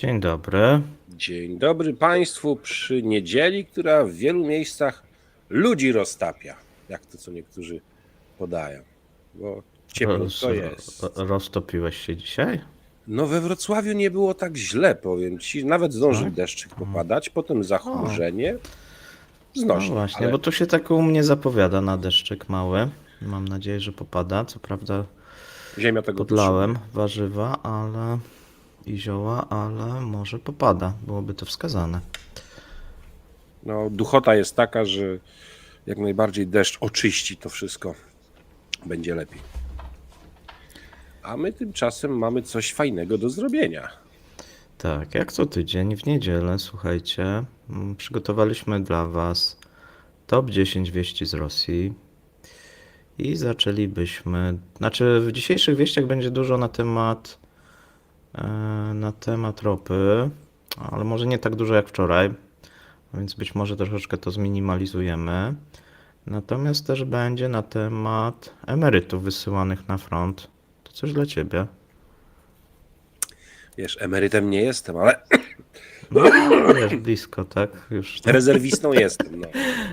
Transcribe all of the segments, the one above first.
Dzień dobry. Dzień dobry Państwu przy niedzieli, która w wielu miejscach ludzi roztapia, jak to co niektórzy podają, bo cieplutko jest. Roztopiłeś się dzisiaj? No we Wrocławiu nie było tak źle, powiem Ci, nawet zdążył deszczyk popadać, potem zachmurzenie, No znośnie, właśnie, ale bo tu się tak u mnie zapowiada na deszczyk mały. Mam nadzieję, że popada. Co prawda ziemia tego podlałem warzywa, i zioła, ale może popada. Byłoby to wskazane. No, duchota jest taka, że jak najbardziej deszcz oczyści to wszystko, będzie lepiej. A my tymczasem mamy coś fajnego do zrobienia. Tak, jak co tydzień w niedzielę, słuchajcie, przygotowaliśmy dla Was top 10 wieści z Rosji. I zaczęlibyśmy. Znaczy, w dzisiejszych wieściach będzie dużo na temat ropy, ale może nie tak dużo jak wczoraj, więc być może troszeczkę to zminimalizujemy. Natomiast też będzie na temat emerytów wysyłanych na front. To coś dla ciebie. Wiesz, emerytem nie jestem, ale No, wiesz, blisko, tak? Już rezerwistą jestem. No.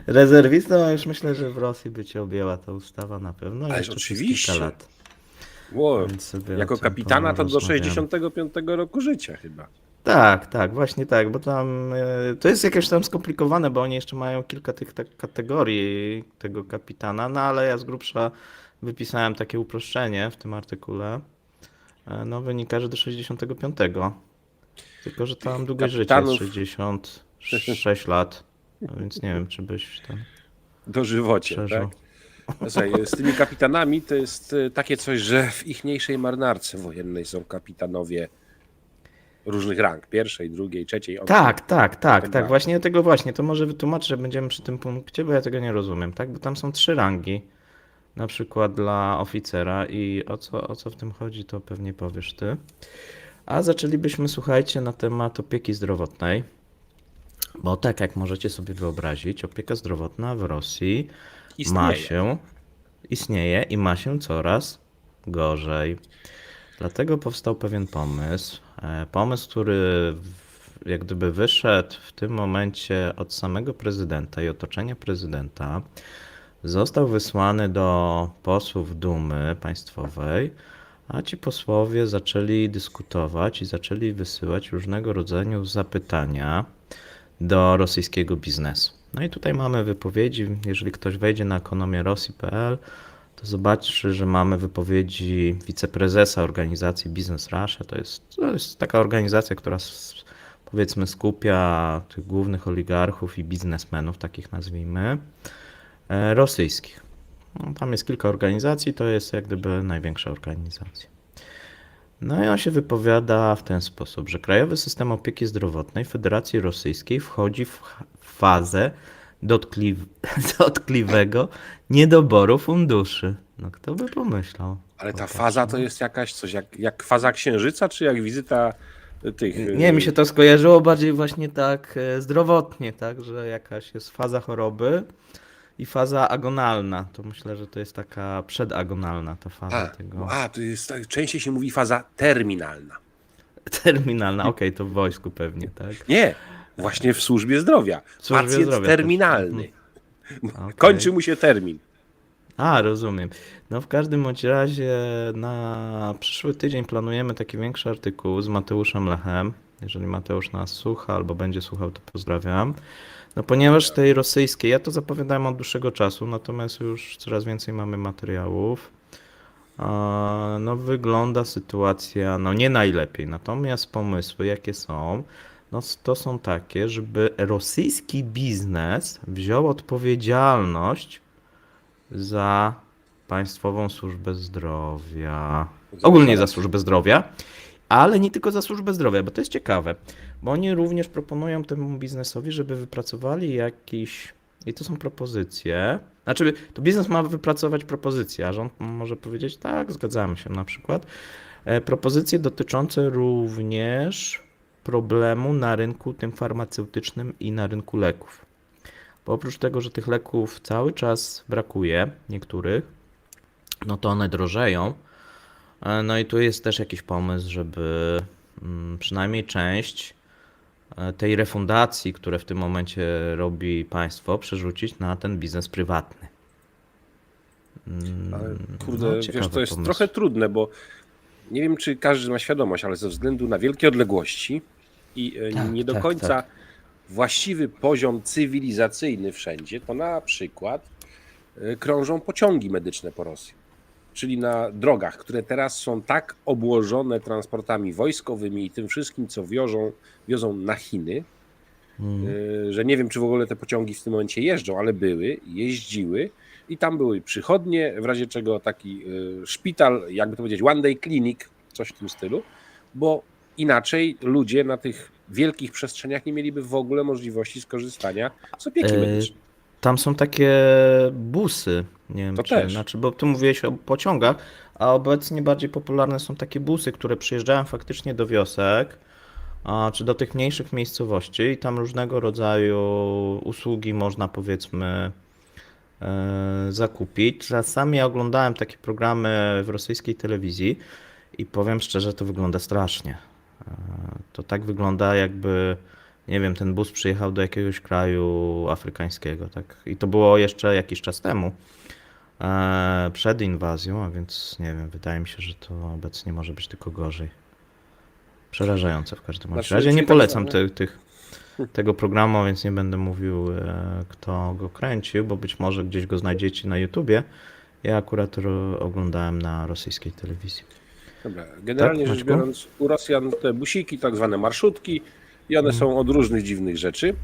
rezerwistą, a już myślę, że w Rosji by cię objęła ta ustawa na pewno. Ależ Jeszcze przez oczywiście. kilka lat. Ło, Więc sobie o jako tym kapitana to do porozmawiamy. 65 roku życia chyba. Tak, właśnie tak, bo tam to jest jakieś tam skomplikowane, bo oni jeszcze mają kilka tych kategorii tego kapitana, no ale ja z grubsza wypisałem takie uproszczenie w tym artykule. No wynika, że do 65. Tylko, że tam długość życia jest kapitanów- 66 lat, no więc nie wiem, czy byś tam Dożywocie, przeżył. tak? Słuchaj, z tymi kapitanami to jest takie coś, że w ichniejszej marynarce wojennej są kapitanowie różnych rang. Pierwszej, drugiej, trzeciej. Tak, właśnie, to może wytłumaczę, że będziemy przy tym punkcie, bo ja tego nie rozumiem, tak? Bo tam są 3 rangi, na przykład dla oficera i o co w tym chodzi, to pewnie powiesz ty. A zaczęlibyśmy, słuchajcie, na temat opieki zdrowotnej, bo tak jak możecie sobie wyobrazić, opieka zdrowotna w Rosji istnieje i ma się coraz gorzej. Dlatego powstał pewien pomysł. Pomysł, który jak gdyby wyszedł w tym momencie od samego prezydenta i otoczenia prezydenta. Został wysłany do posłów Dumy Państwowej, a ci posłowie zaczęli dyskutować i zaczęli wysyłać różnego rodzaju zapytania do rosyjskiego biznesu. No i tutaj mamy wypowiedzi, jeżeli ktoś wejdzie na ekonomię.rosji.pl, to zobaczy, że mamy wypowiedzi wiceprezesa organizacji Business Russia. To jest taka organizacja, która powiedzmy skupia tych głównych oligarchów i biznesmenów, takich nazwijmy, rosyjskich. No, tam jest kilka organizacji, to jest jak gdyby największa organizacja. No i on się wypowiada w ten sposób, że Krajowy System Opieki Zdrowotnej Federacji Rosyjskiej wchodzi w fazę dotkliwego niedoboru funduszy. No kto by pomyślał? Ale ta faza to jest jakaś coś, jak faza księżyca, czy jak wizyta tych... Nie, mi się to skojarzyło bardziej właśnie tak zdrowotnie, tak, że jakaś jest faza choroby i faza agonalna. To myślę, że to jest taka przedagonalna ta faza tego. to jest, częściej się mówi faza terminalna. Terminalna, okej, to w wojsku pewnie, tak? Nie, właśnie w służbie zdrowia. służbie Pacjent zdrowia terminalny. Okej. Kończy mu się termin. A, rozumiem. No w każdym bądź razie na przyszły tydzień planujemy taki większy artykuł z Mateuszem Lechem. Jeżeli Mateusz nas słucha albo będzie słuchał, to pozdrawiam. No ponieważ tej rosyjskiej, ja to zapowiadałem od dłuższego czasu, natomiast już coraz więcej mamy materiałów. No wygląda sytuacja, no nie najlepiej. Natomiast pomysły jakie są, no to są takie, żeby rosyjski biznes wziął odpowiedzialność za Państwową Służbę Zdrowia. Ogólnie za służbę zdrowia, ale nie tylko za służbę zdrowia, bo to jest ciekawe, bo oni również proponują temu biznesowi, żeby wypracowali jakiś, i to są propozycje, znaczy to biznes ma wypracować propozycje, a rząd może powiedzieć tak, zgadzamy się na przykład, propozycje dotyczące również problemu na rynku tym farmaceutycznym i na rynku leków. Bo oprócz tego, że tych leków cały czas brakuje, niektórych, no to one drożeją. No i tu jest też jakiś pomysł, żeby przynajmniej część tej refundacji, które w tym momencie robi państwo, przerzucić na ten biznes prywatny. Ale No, kurde, wiesz, to ciekawy jest pomysł. trochę trudne, bo nie wiem, czy każdy ma świadomość, ale ze względu na wielkie odległości i nie do Tak, końca tak. właściwy poziom cywilizacyjny wszędzie, to na przykład krążą pociągi medyczne po Rosji. Czyli na drogach, które teraz są tak obłożone transportami wojskowymi i tym wszystkim, co wiozą na Chiny, że nie wiem, czy w ogóle te pociągi w tym momencie jeżdżą, ale jeździły i tam były przychodnie, w razie czego taki szpital, jakby to powiedzieć, one day clinic, coś w tym stylu, bo inaczej ludzie na tych wielkich przestrzeniach nie mieliby w ogóle możliwości skorzystania z opieki medycznej. Tam są takie busy, nie wiem To czy, też. znaczy, bo ty mówiłeś o pociągach, a obecnie bardziej popularne są takie busy, które przyjeżdżają faktycznie do wiosek, czy do tych mniejszych miejscowości i tam różnego rodzaju usługi można powiedzmy zakupić. Czasami ja oglądałem takie programy w rosyjskiej telewizji i powiem szczerze, to wygląda strasznie. To tak wygląda jakby, nie wiem, ten bus przyjechał do jakiegoś kraju afrykańskiego, tak? I to było jeszcze jakiś czas temu, przed inwazją, a więc nie wiem, wydaje mi się, że to obecnie może być tylko gorzej. Przerażające w każdym bądź Znaczy, razie. Nie czyli tak polecam zwane. tego programu, więc nie będę mówił, kto go kręcił, bo być może gdzieś go znajdziecie na YouTubie. Ja akurat oglądałem na rosyjskiej telewizji. Dobra, Tak, generalnie rzecz Maćku? biorąc, u Rosjan te busiki, tak zwane marszutki, i one są od różnych dziwnych rzeczy,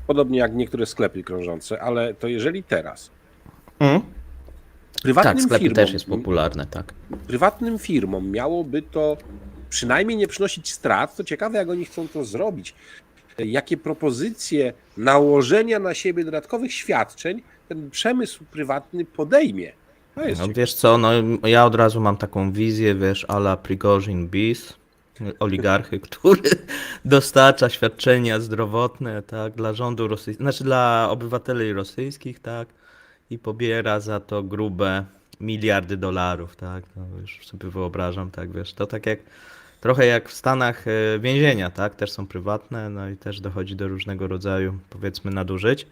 podobnie jak niektóre sklepy krążące, ale to jeżeli teraz Mm. Tak, prywatnym sklepy też firmom, jest popularne, tak. prywatnym firmom miałoby to przynajmniej nie przynosić strat, to ciekawe, jak oni chcą to zrobić. Jakie propozycje nałożenia na siebie dodatkowych świadczeń ten przemysł prywatny podejmie. To jest No ciekawe. wiesz co, no ja od razu mam taką wizję, wiesz, à la Prigozhin bis, oligarchy, który dostarcza świadczenia zdrowotne, tak, dla rządu rosyjskiego, znaczy dla obywateli rosyjskich, tak, i pobiera za to grube miliardy dolarów, tak, no już sobie wyobrażam, tak, wiesz, to tak jak, trochę jak w Stanach więzienia, tak, też są prywatne, no i też dochodzi do różnego rodzaju, powiedzmy, nadużyć.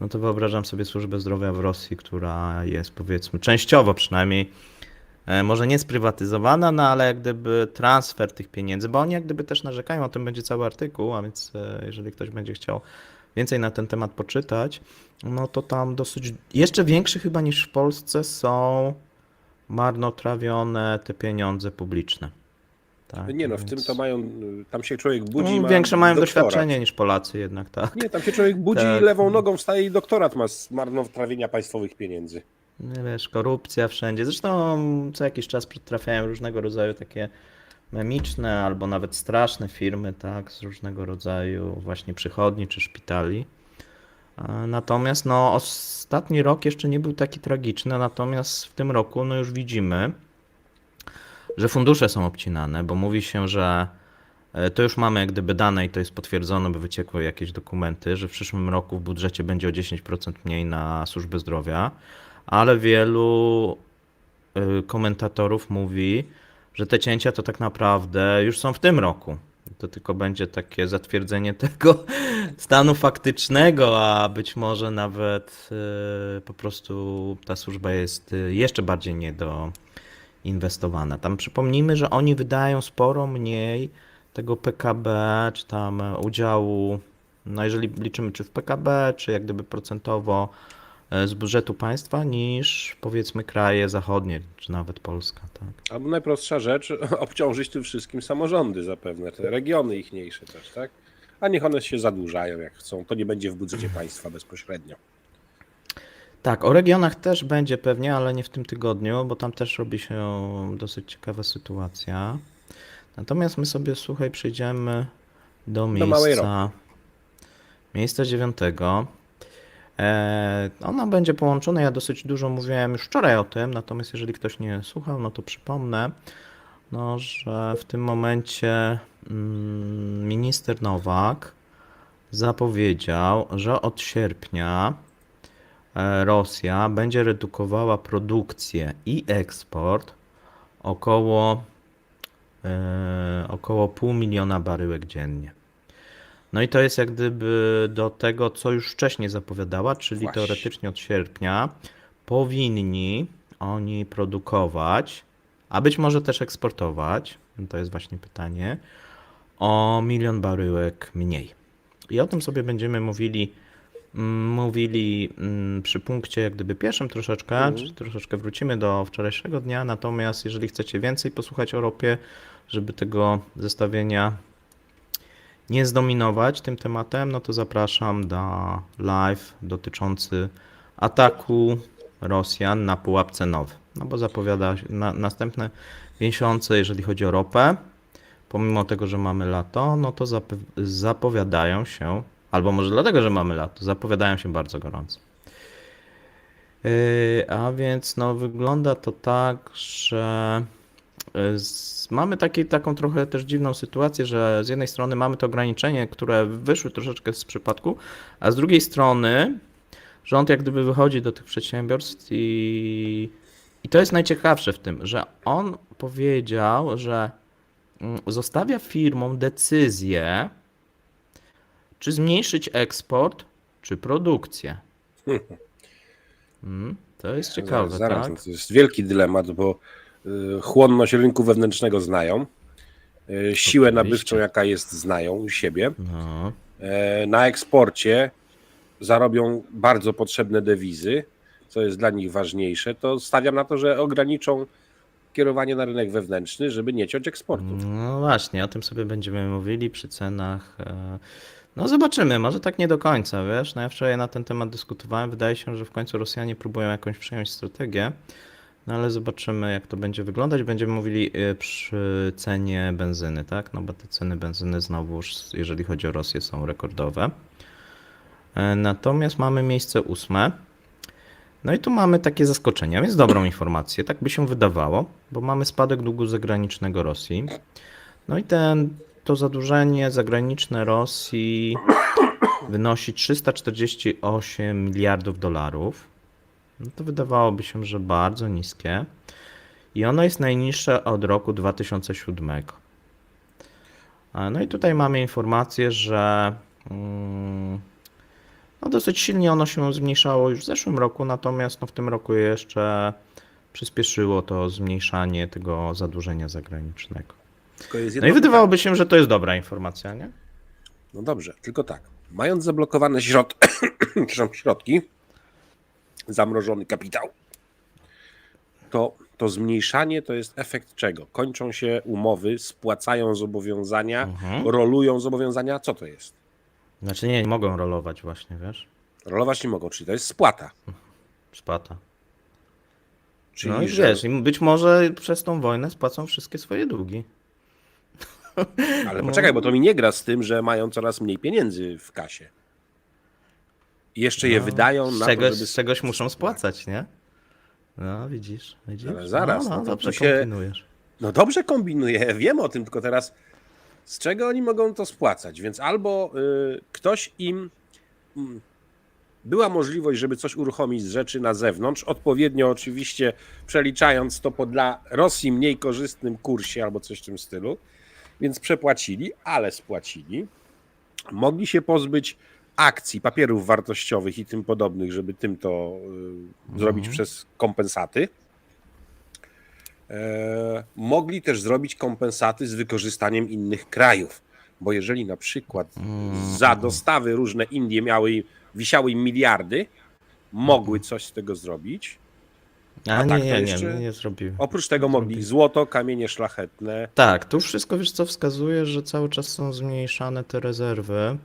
No to wyobrażam sobie służbę zdrowia w Rosji, która jest powiedzmy częściowo przynajmniej, może nie sprywatyzowana, no ale jak gdyby transfer tych pieniędzy, bo oni jak gdyby też narzekają, o tym będzie cały artykuł, a więc jeżeli ktoś będzie chciał więcej na ten temat poczytać, no to tam dosyć, jeszcze większe chyba niż w Polsce są marnotrawione te pieniądze publiczne. Tak, Nie no, w tym to więc mają, tam się człowiek budzi i ma większe mają doktorat. doświadczenie niż Polacy jednak, tak. Nie, tam się człowiek budzi i Tak. lewą nogą wstaje i doktorat ma z marnotrawienia państwowych pieniędzy. Nie wiesz, korupcja wszędzie. Zresztą co jakiś czas trafiają różnego rodzaju takie memiczne albo nawet straszne firmy, tak, z różnego rodzaju właśnie przychodni czy szpitali. Natomiast no ostatni rok jeszcze nie był taki tragiczny, natomiast w tym roku no już widzimy, że fundusze są obcinane, bo mówi się, że to już mamy jak gdyby dane i to jest potwierdzone, bo wyciekły jakieś dokumenty, że w przyszłym roku w budżecie będzie o 10% mniej na służbę zdrowia, ale wielu komentatorów mówi, że te cięcia to tak naprawdę już są w tym roku. To tylko będzie takie zatwierdzenie tego stanu faktycznego, a być może nawet po prostu ta służba jest jeszcze bardziej niedoinwestowana. Tam przypomnijmy, że oni wydają sporo mniej tego PKB, czy tam udziału, no jeżeli liczymy czy w PKB, czy jak gdyby procentowo z budżetu państwa niż powiedzmy kraje zachodnie, czy nawet Polska, tak. Albo najprostsza rzecz, obciążyć tym wszystkim samorządy zapewne, te regiony ichniejsze też, tak? A niech one się zadłużają jak chcą, to nie będzie w budżecie państwa bezpośrednio. Tak, o regionach też będzie pewnie, ale nie w tym tygodniu, bo tam też robi się dosyć ciekawa sytuacja. Natomiast my sobie, słuchaj, przejdziemy do Do małej ropy. miejsca 9. Ona będzie połączona, ja dosyć dużo mówiłem już wczoraj o tym, natomiast jeżeli ktoś nie słuchał, no to przypomnę, no, że w tym momencie minister Nowak zapowiedział, że od sierpnia Rosja będzie redukowała produkcję i eksport około około 500 000 baryłek dziennie. No i to jest jak gdyby do tego, co już wcześniej zapowiadała, czyli Właśnie. teoretycznie od sierpnia powinni oni produkować, a być może też eksportować, to jest właśnie pytanie, o 1 000 000 baryłek mniej. I o tym sobie będziemy mówili przy punkcie jak gdyby pierwszym troszeczkę, czy troszeczkę wrócimy do wczorajszego dnia, natomiast jeżeli chcecie więcej posłuchać o ropie, żeby tego zestawienia nie zdominować tym tematem, no to zapraszam do live dotyczący ataku Rosjan na pułap cenowy. No bo zapowiada się następne miesiące, jeżeli chodzi o ropę, pomimo tego, że mamy lato, no to zapowiadają się, albo może dlatego, że mamy lato, zapowiadają się bardzo gorąco. A więc no wygląda to tak, że mamy taką trochę też dziwną sytuację, że z jednej strony mamy to ograniczenie, które wyszły troszeczkę z przypadku, a z drugiej strony rząd jak gdyby wychodzi do tych przedsiębiorstw i to jest najciekawsze w tym, że on powiedział, że zostawia firmom decyzję, czy zmniejszyć eksport, czy produkcję. To jest ciekawe, Zaraz, tak? no to jest wielki dylemat, bo chłonność rynku wewnętrznego znają, siłę nabywczą, jaka jest, znają u siebie. No. Na eksporcie zarobią bardzo potrzebne dewizy, co jest dla nich ważniejsze, to stawiam na to, że ograniczą kierowanie na rynek wewnętrzny, żeby nie ciąć eksportu. No właśnie, o tym sobie będziemy mówili przy cenach. No zobaczymy, może tak nie do końca, wiesz. No ja wczoraj na ten temat dyskutowałem. Wydaje się, że w końcu Rosjanie próbują jakąś przyjąć strategię, no ale zobaczymy, jak to będzie wyglądać. Będziemy mówili przy cenie benzyny, tak? No bo te ceny benzyny znowuż, jeżeli chodzi o Rosję, są rekordowe. Natomiast mamy miejsce 8. No i tu mamy takie zaskoczenia, więc dobrą informację, tak by się wydawało, bo mamy spadek długu zagranicznego Rosji. No i to zadłużenie zagraniczne Rosji wynosi 348 miliardów dolarów. No to wydawałoby się, że bardzo niskie. I ono jest najniższe od roku 2007. No i tutaj mamy informację, że no dosyć silnie ono się zmniejszało już w zeszłym roku, natomiast no w tym roku jeszcze przyspieszyło to zmniejszanie tego zadłużenia zagranicznego. No i wydawałoby się, że to jest dobra informacja, nie? No dobrze, tylko tak. Mając zablokowane środki, zamrożony kapitał, to zmniejszanie to jest efekt czego? Kończą się umowy, spłacają zobowiązania, rolują zobowiązania. Co to jest? Znaczy nie mogą rolować właśnie, wiesz? Rolować nie mogą, czyli to jest spłata. Spłata. Czyli, No i wiesz, i być może przez tą wojnę spłacą wszystkie swoje długi. Ale poczekaj, bo to mi nie gra z tym, że mają coraz mniej pieniędzy w kasie. I jeszcze je wydają na to, żeby... Z czegoś muszą spłacać, nie? No widzisz. Ale zaraz, no to dobrze tu się... kombinujesz. No dobrze kombinuję, wiem o tym, tylko teraz z czego oni mogą to spłacać? Więc albo ktoś im... była możliwość, żeby coś uruchomić z rzeczy na zewnątrz, odpowiednio oczywiście przeliczając to po dla Rosji mniej korzystnym kursie albo coś w tym stylu, więc przepłacili, ale spłacili. Mogli się pozbyć akcji, papierów wartościowych i tym podobnych, żeby tym to zrobić przez kompensaty. Mogli też zrobić kompensaty z wykorzystaniem innych krajów, bo jeżeli na przykład za dostawy różne Indie wisiały im miliardy, mogły coś z tego zrobić. A tak nie zrobiły. Oprócz tego mogli złoto, kamienie szlachetne. Tak, tu wszystko wiesz co wskazuje, że cały czas są zmniejszane te rezerwy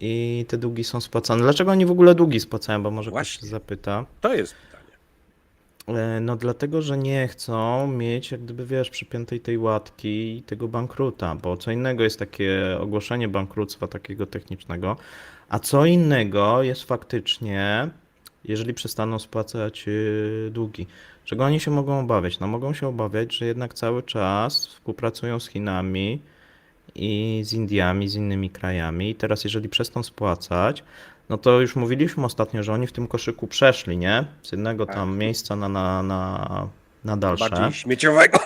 i te długi są spłacane. Dlaczego oni w ogóle długi spłacają? Bo może ktoś się zapyta. To jest pytanie. No dlatego, że nie chcą mieć jak gdyby wiesz przypiętej tej łatki i tego bankruta, bo co innego jest takie ogłoszenie bankructwa takiego technicznego, a co innego jest faktycznie, jeżeli przestaną spłacać długi. Czego oni się mogą obawiać? No mogą się obawiać, że jednak cały czas współpracują z Chinami i z Indiami, z innymi krajami i teraz jeżeli przestaną spłacać, no to już mówiliśmy ostatnio, że oni w tym koszyku przeszli, nie? Z jednego tam miejsca na dalsze. Bardziej śmieciowego.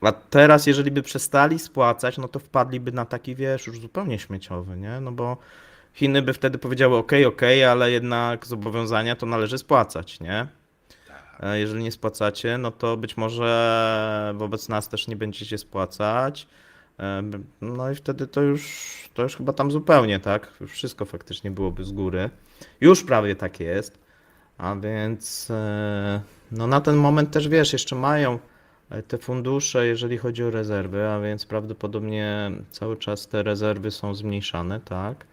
A teraz, jeżeli by przestali spłacać, no to wpadliby na taki, wiesz, już zupełnie śmieciowy, nie? No bo Chiny by wtedy powiedziały, okej, ale jednak zobowiązania to należy spłacać, nie? Jeżeli nie spłacacie, no to być może wobec nas też nie będziecie spłacać. No i wtedy to już chyba tam zupełnie, tak? Już wszystko faktycznie byłoby z góry. Już prawie tak jest. A więc no na ten moment też wiesz, jeszcze mają te fundusze, jeżeli chodzi o rezerwy, a więc prawdopodobnie cały czas te rezerwy są zmniejszane, tak?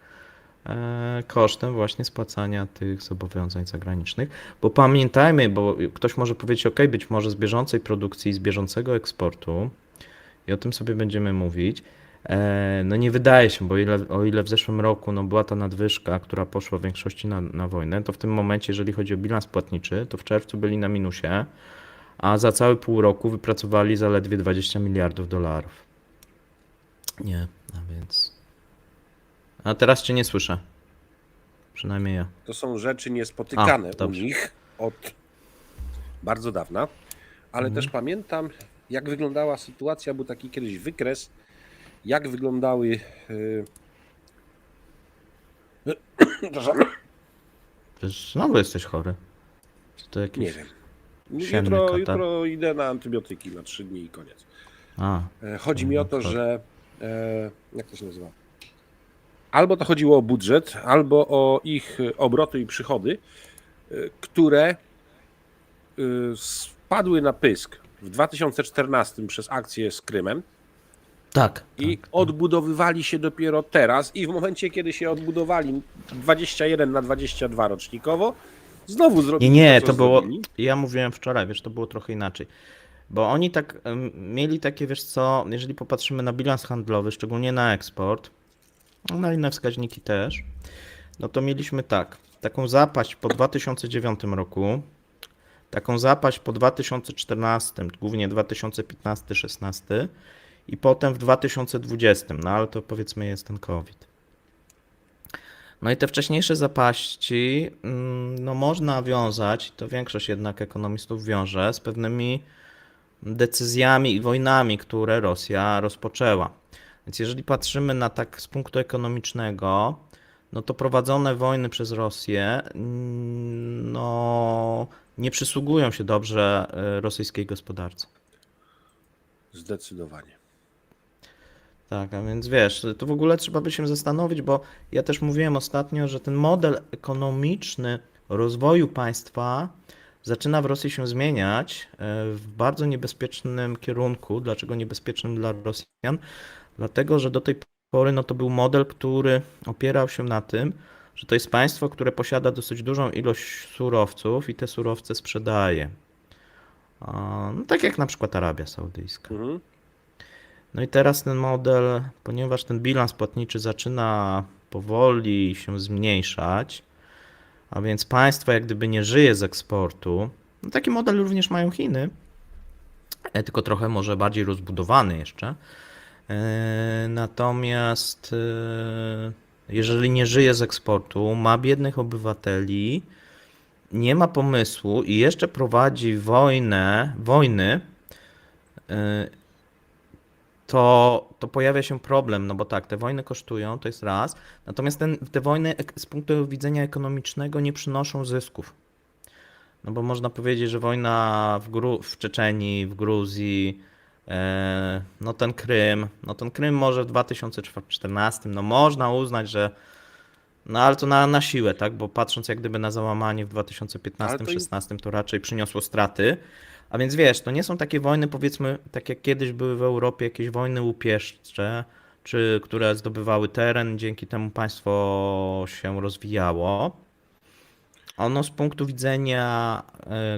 Kosztem właśnie spłacania tych zobowiązań zagranicznych. Bo pamiętajmy, bo ktoś może powiedzieć, ok, być może z bieżącej produkcji, z bieżącego eksportu, i o tym sobie będziemy mówić. No nie wydaje się, bo o ile w zeszłym roku no była ta nadwyżka, która poszła w większości na wojnę, to w tym momencie, jeżeli chodzi o bilans płatniczy, to w czerwcu byli na minusie, a za całe pół roku wypracowali zaledwie 20 miliardów dolarów. Nie, a więc... A teraz cię nie słyszę. Przynajmniej ja. To są rzeczy niespotykane u dobrze. nich od bardzo dawna, ale też pamiętam, jak wyglądała sytuacja, był taki kiedyś wykres, jak wyglądały Przecież znowu jesteś chory. Czy to jakiś... nie wiem. Sienny katar. Jutro idę na antybiotyki na 3 dni i koniec. A, Chodzi mi o to, chory. że jak to się nazywa? Albo to chodziło o budżet, albo o ich obroty i przychody, które spadły na pysk w 2014 przez akcję z Krymem tak. i tak. odbudowywali się dopiero teraz i w momencie, kiedy się odbudowali 21 na 22 rocznikowo, znowu zrobili Nie, co to było. zrobili. Ja mówiłem wczoraj, wiesz, to było trochę inaczej. Bo oni tak mieli takie, wiesz co, jeżeli popatrzymy na bilans handlowy, szczególnie na eksport, no na inne wskaźniki też, no to mieliśmy taką zapaść po 2009 roku, taką zapaść po 2014, głównie 2015-16 i potem w 2020, no ale to powiedzmy jest ten COVID. No i te wcześniejsze zapaści, no można wiązać, to większość jednak ekonomistów wiąże z pewnymi decyzjami i wojnami, które Rosja rozpoczęła. Więc jeżeli patrzymy na tak z punktu ekonomicznego, no to prowadzone wojny przez Rosję, no nie przysługują się dobrze rosyjskiej gospodarce. Zdecydowanie. Tak, a więc wiesz, to w ogóle trzeba by się zastanowić, bo ja też mówiłem ostatnio, że ten model ekonomiczny rozwoju państwa zaczyna w Rosji się zmieniać w bardzo niebezpiecznym kierunku. Dlaczego niebezpiecznym dla Rosjan? Dlatego, że do tej pory no to był model, który opierał się na tym, że to jest państwo, które posiada dosyć dużą ilość surowców i te surowce sprzedaje. No, tak jak na przykład Arabia Saudyjska. Mhm. No i teraz ten model, ponieważ ten bilans płatniczy zaczyna powoli się zmniejszać, a więc państwo jak gdyby nie żyje z eksportu, no taki model również mają Chiny, tylko trochę może bardziej rozbudowany jeszcze. Natomiast jeżeli nie żyje z eksportu, ma biednych obywateli, nie ma pomysłu i jeszcze prowadzi wojny, to pojawia się problem, no bo tak, te wojny kosztują, to jest raz, natomiast te wojny z punktu widzenia ekonomicznego nie przynoszą zysków. No bo można powiedzieć, że wojna w Czeczenii, w Gruzji, no ten Krym może w 2014, no można uznać, że no ale to na siłę, tak, bo patrząc jak gdyby na załamanie w Ale 2015-16 to raczej przyniosło straty. A więc wiesz, to nie są takie wojny, powiedzmy, tak jak kiedyś były w Europie jakieś wojny łupieszcze, czy które zdobywały teren, dzięki temu państwo się rozwijało. Ono z punktu widzenia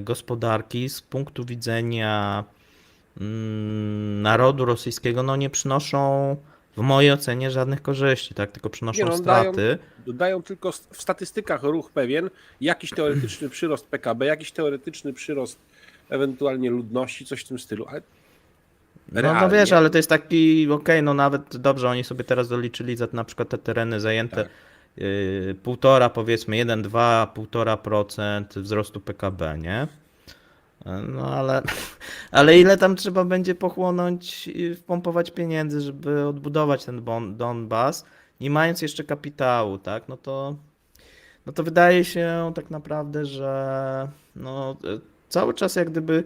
gospodarki, z punktu widzenia narodu rosyjskiego, no nie przynoszą w mojej ocenie żadnych korzyści, tak? Tylko przynoszą no, straty. dają tylko w statystykach ruch pewien, jakiś teoretyczny przyrost PKB, jakiś teoretyczny przyrost ewentualnie ludności, coś w tym stylu, ale No realnie, wiesz, ale to jest taki, okej, no nawet dobrze, oni sobie teraz doliczyli za na przykład te tereny zajęte Tak. 1,5 powiedzmy, 1, 2, 1,5% wzrostu PKB, nie? No ale ile tam trzeba będzie pochłonąć i wpompować pieniędzy, żeby odbudować ten Donbas, nie mając jeszcze kapitału, tak? No to wydaje się tak naprawdę, że no, cały czas jak gdyby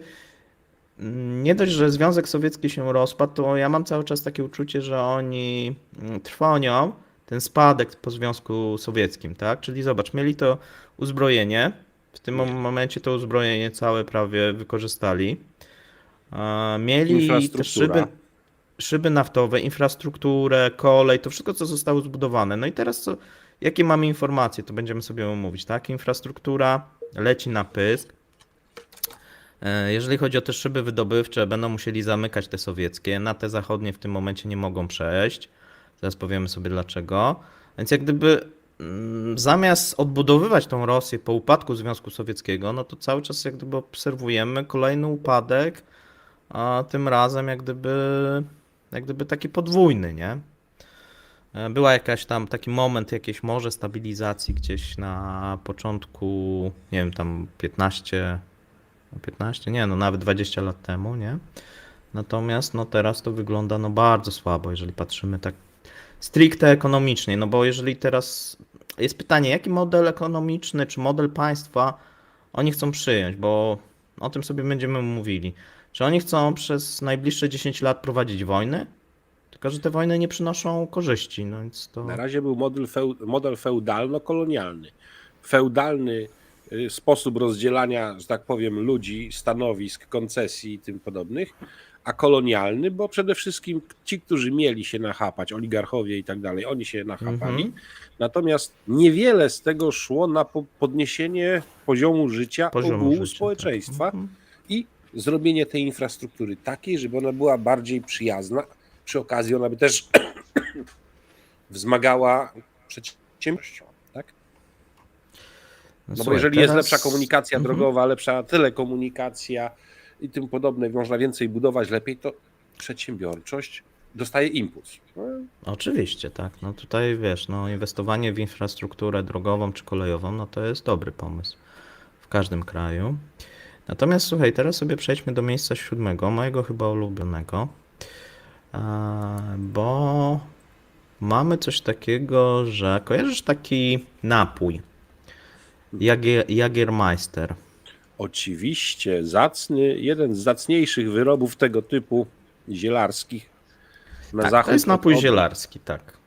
nie dość, że Związek Sowiecki się rozpadł, to ja mam cały czas takie uczucie, że oni trwonią ten spadek po Związku Sowieckim, tak? Czyli zobacz, mieli to uzbrojenie, w tym momencie to uzbrojenie całe prawie wykorzystali. Mieli te Infrastruktura. szyby naftowe, infrastrukturę, kolej, to wszystko, co zostało zbudowane. No i teraz co, jakie mamy informacje, to będziemy sobie omówić, tak? Infrastruktura leci na pysk. Jeżeli chodzi o te szyby wydobywcze, będą musieli zamykać te sowieckie, na te zachodnie w tym momencie nie mogą przejść. Zaraz powiemy sobie dlaczego. Więc jak gdyby zamiast odbudowywać tą Rosję po upadku Związku Sowieckiego, no to cały czas jak gdyby obserwujemy kolejny upadek, a tym razem jak gdyby taki podwójny, nie? Była jakaś tam taki moment, jakieś może stabilizacji gdzieś na początku, nie wiem, tam 15, nie, no nawet 20 lat temu, nie? Natomiast no teraz to wygląda no bardzo słabo, jeżeli patrzymy tak stricte ekonomicznie, no bo jeżeli teraz jest pytanie, jaki model ekonomiczny czy model państwa oni chcą przyjąć, bo o tym sobie będziemy mówili. Czy oni chcą przez najbliższe 10 lat prowadzić wojny? Tylko, że te wojny nie przynoszą korzyści, no więc to... Na razie był model feudalno-kolonialny. Feudalny sposób rozdzielania, że tak powiem, ludzi, stanowisk, koncesji i tym podobnych, a kolonialny, bo przede wszystkim ci, którzy mieli się nachapać, oligarchowie i tak dalej, oni się nachapali. Natomiast niewiele z tego szło na podniesienie poziomu życia ogółu życia, społeczeństwa tak. i zrobienie tej infrastruktury takiej, żeby ona była bardziej przyjazna. Przy okazji ona by też wzmagała przedsiębiorczość, tak? No bo słuchaj, jeżeli jest teraz- lepsza komunikacja drogowa, lepsza telekomunikacja i tym podobne, można więcej budować lepiej, to przedsiębiorczość dostaje impuls. No, Oczywiście, tak. No tutaj wiesz, no inwestowanie w infrastrukturę drogową czy kolejową, no to jest dobry pomysł w każdym kraju. Natomiast słuchaj, teraz sobie przejdźmy do miejsca 7, mojego chyba ulubionego, bo mamy coś takiego, że kojarzysz taki napój, Jagermeister. oczywiście zacny, jeden z zacniejszych wyrobów tego typu zielarskich na Tak, zachód. to jest napój od Odry. zielarski, tak.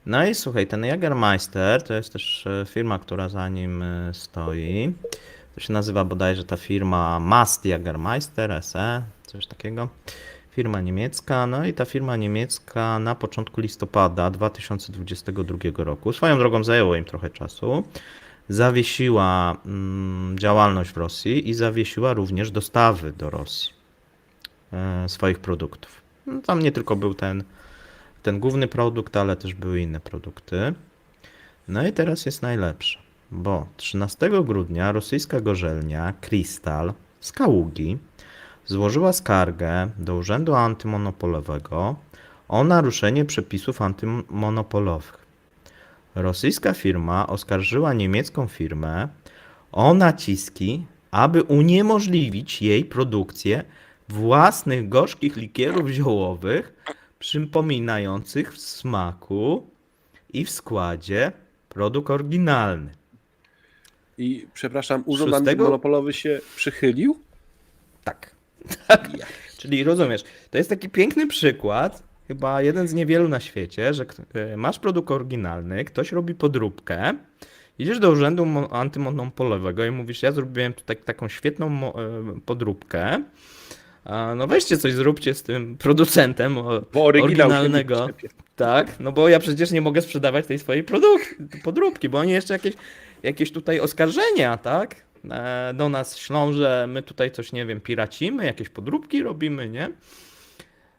No i słuchaj, ten Jagermeister to jest też firma, która za nim stoi. To się nazywa bodajże ta firma Mast Jagermeister SE, coś takiego. Firma niemiecka. No i ta firma niemiecka na początku listopada 2022 roku, swoją drogą zajęło im trochę czasu, zawiesiła działalność w Rosji i zawiesiła również dostawy do Rosji swoich produktów. No, tam nie tylko był ten główny produkt, ale też były inne produkty. No i teraz jest najlepsze, bo 13 grudnia rosyjska gorzelnia Krystal z Kaługi złożyła skargę do Urzędu Antymonopolowego o naruszenie przepisów antymonopolowych. Rosyjska firma oskarżyła niemiecką firmę o naciski, aby uniemożliwić jej produkcję własnych gorzkich likierów ziołowych przypominających w smaku i w składzie produkt oryginalny. I przepraszam, Urząd 6? Antymoniopolowy się przychylił? Tak. Czyli rozumiesz, to jest taki piękny przykład, chyba jeden z niewielu na świecie, że masz produkt oryginalny, ktoś robi podróbkę, idziesz do Urzędu Antymonopolowego i mówisz, ja zrobiłem tutaj taką świetną podróbkę, no weźcie coś zróbcie z tym producentem Bo oryginał się oryginalnego. nie przyczepia. Tak, no bo ja przecież nie mogę sprzedawać tej swojej podróbki, bo oni jeszcze jakieś tutaj oskarżenia, tak? Do nas ślą, że my tutaj coś, nie wiem, piracimy, jakieś podróbki robimy, nie?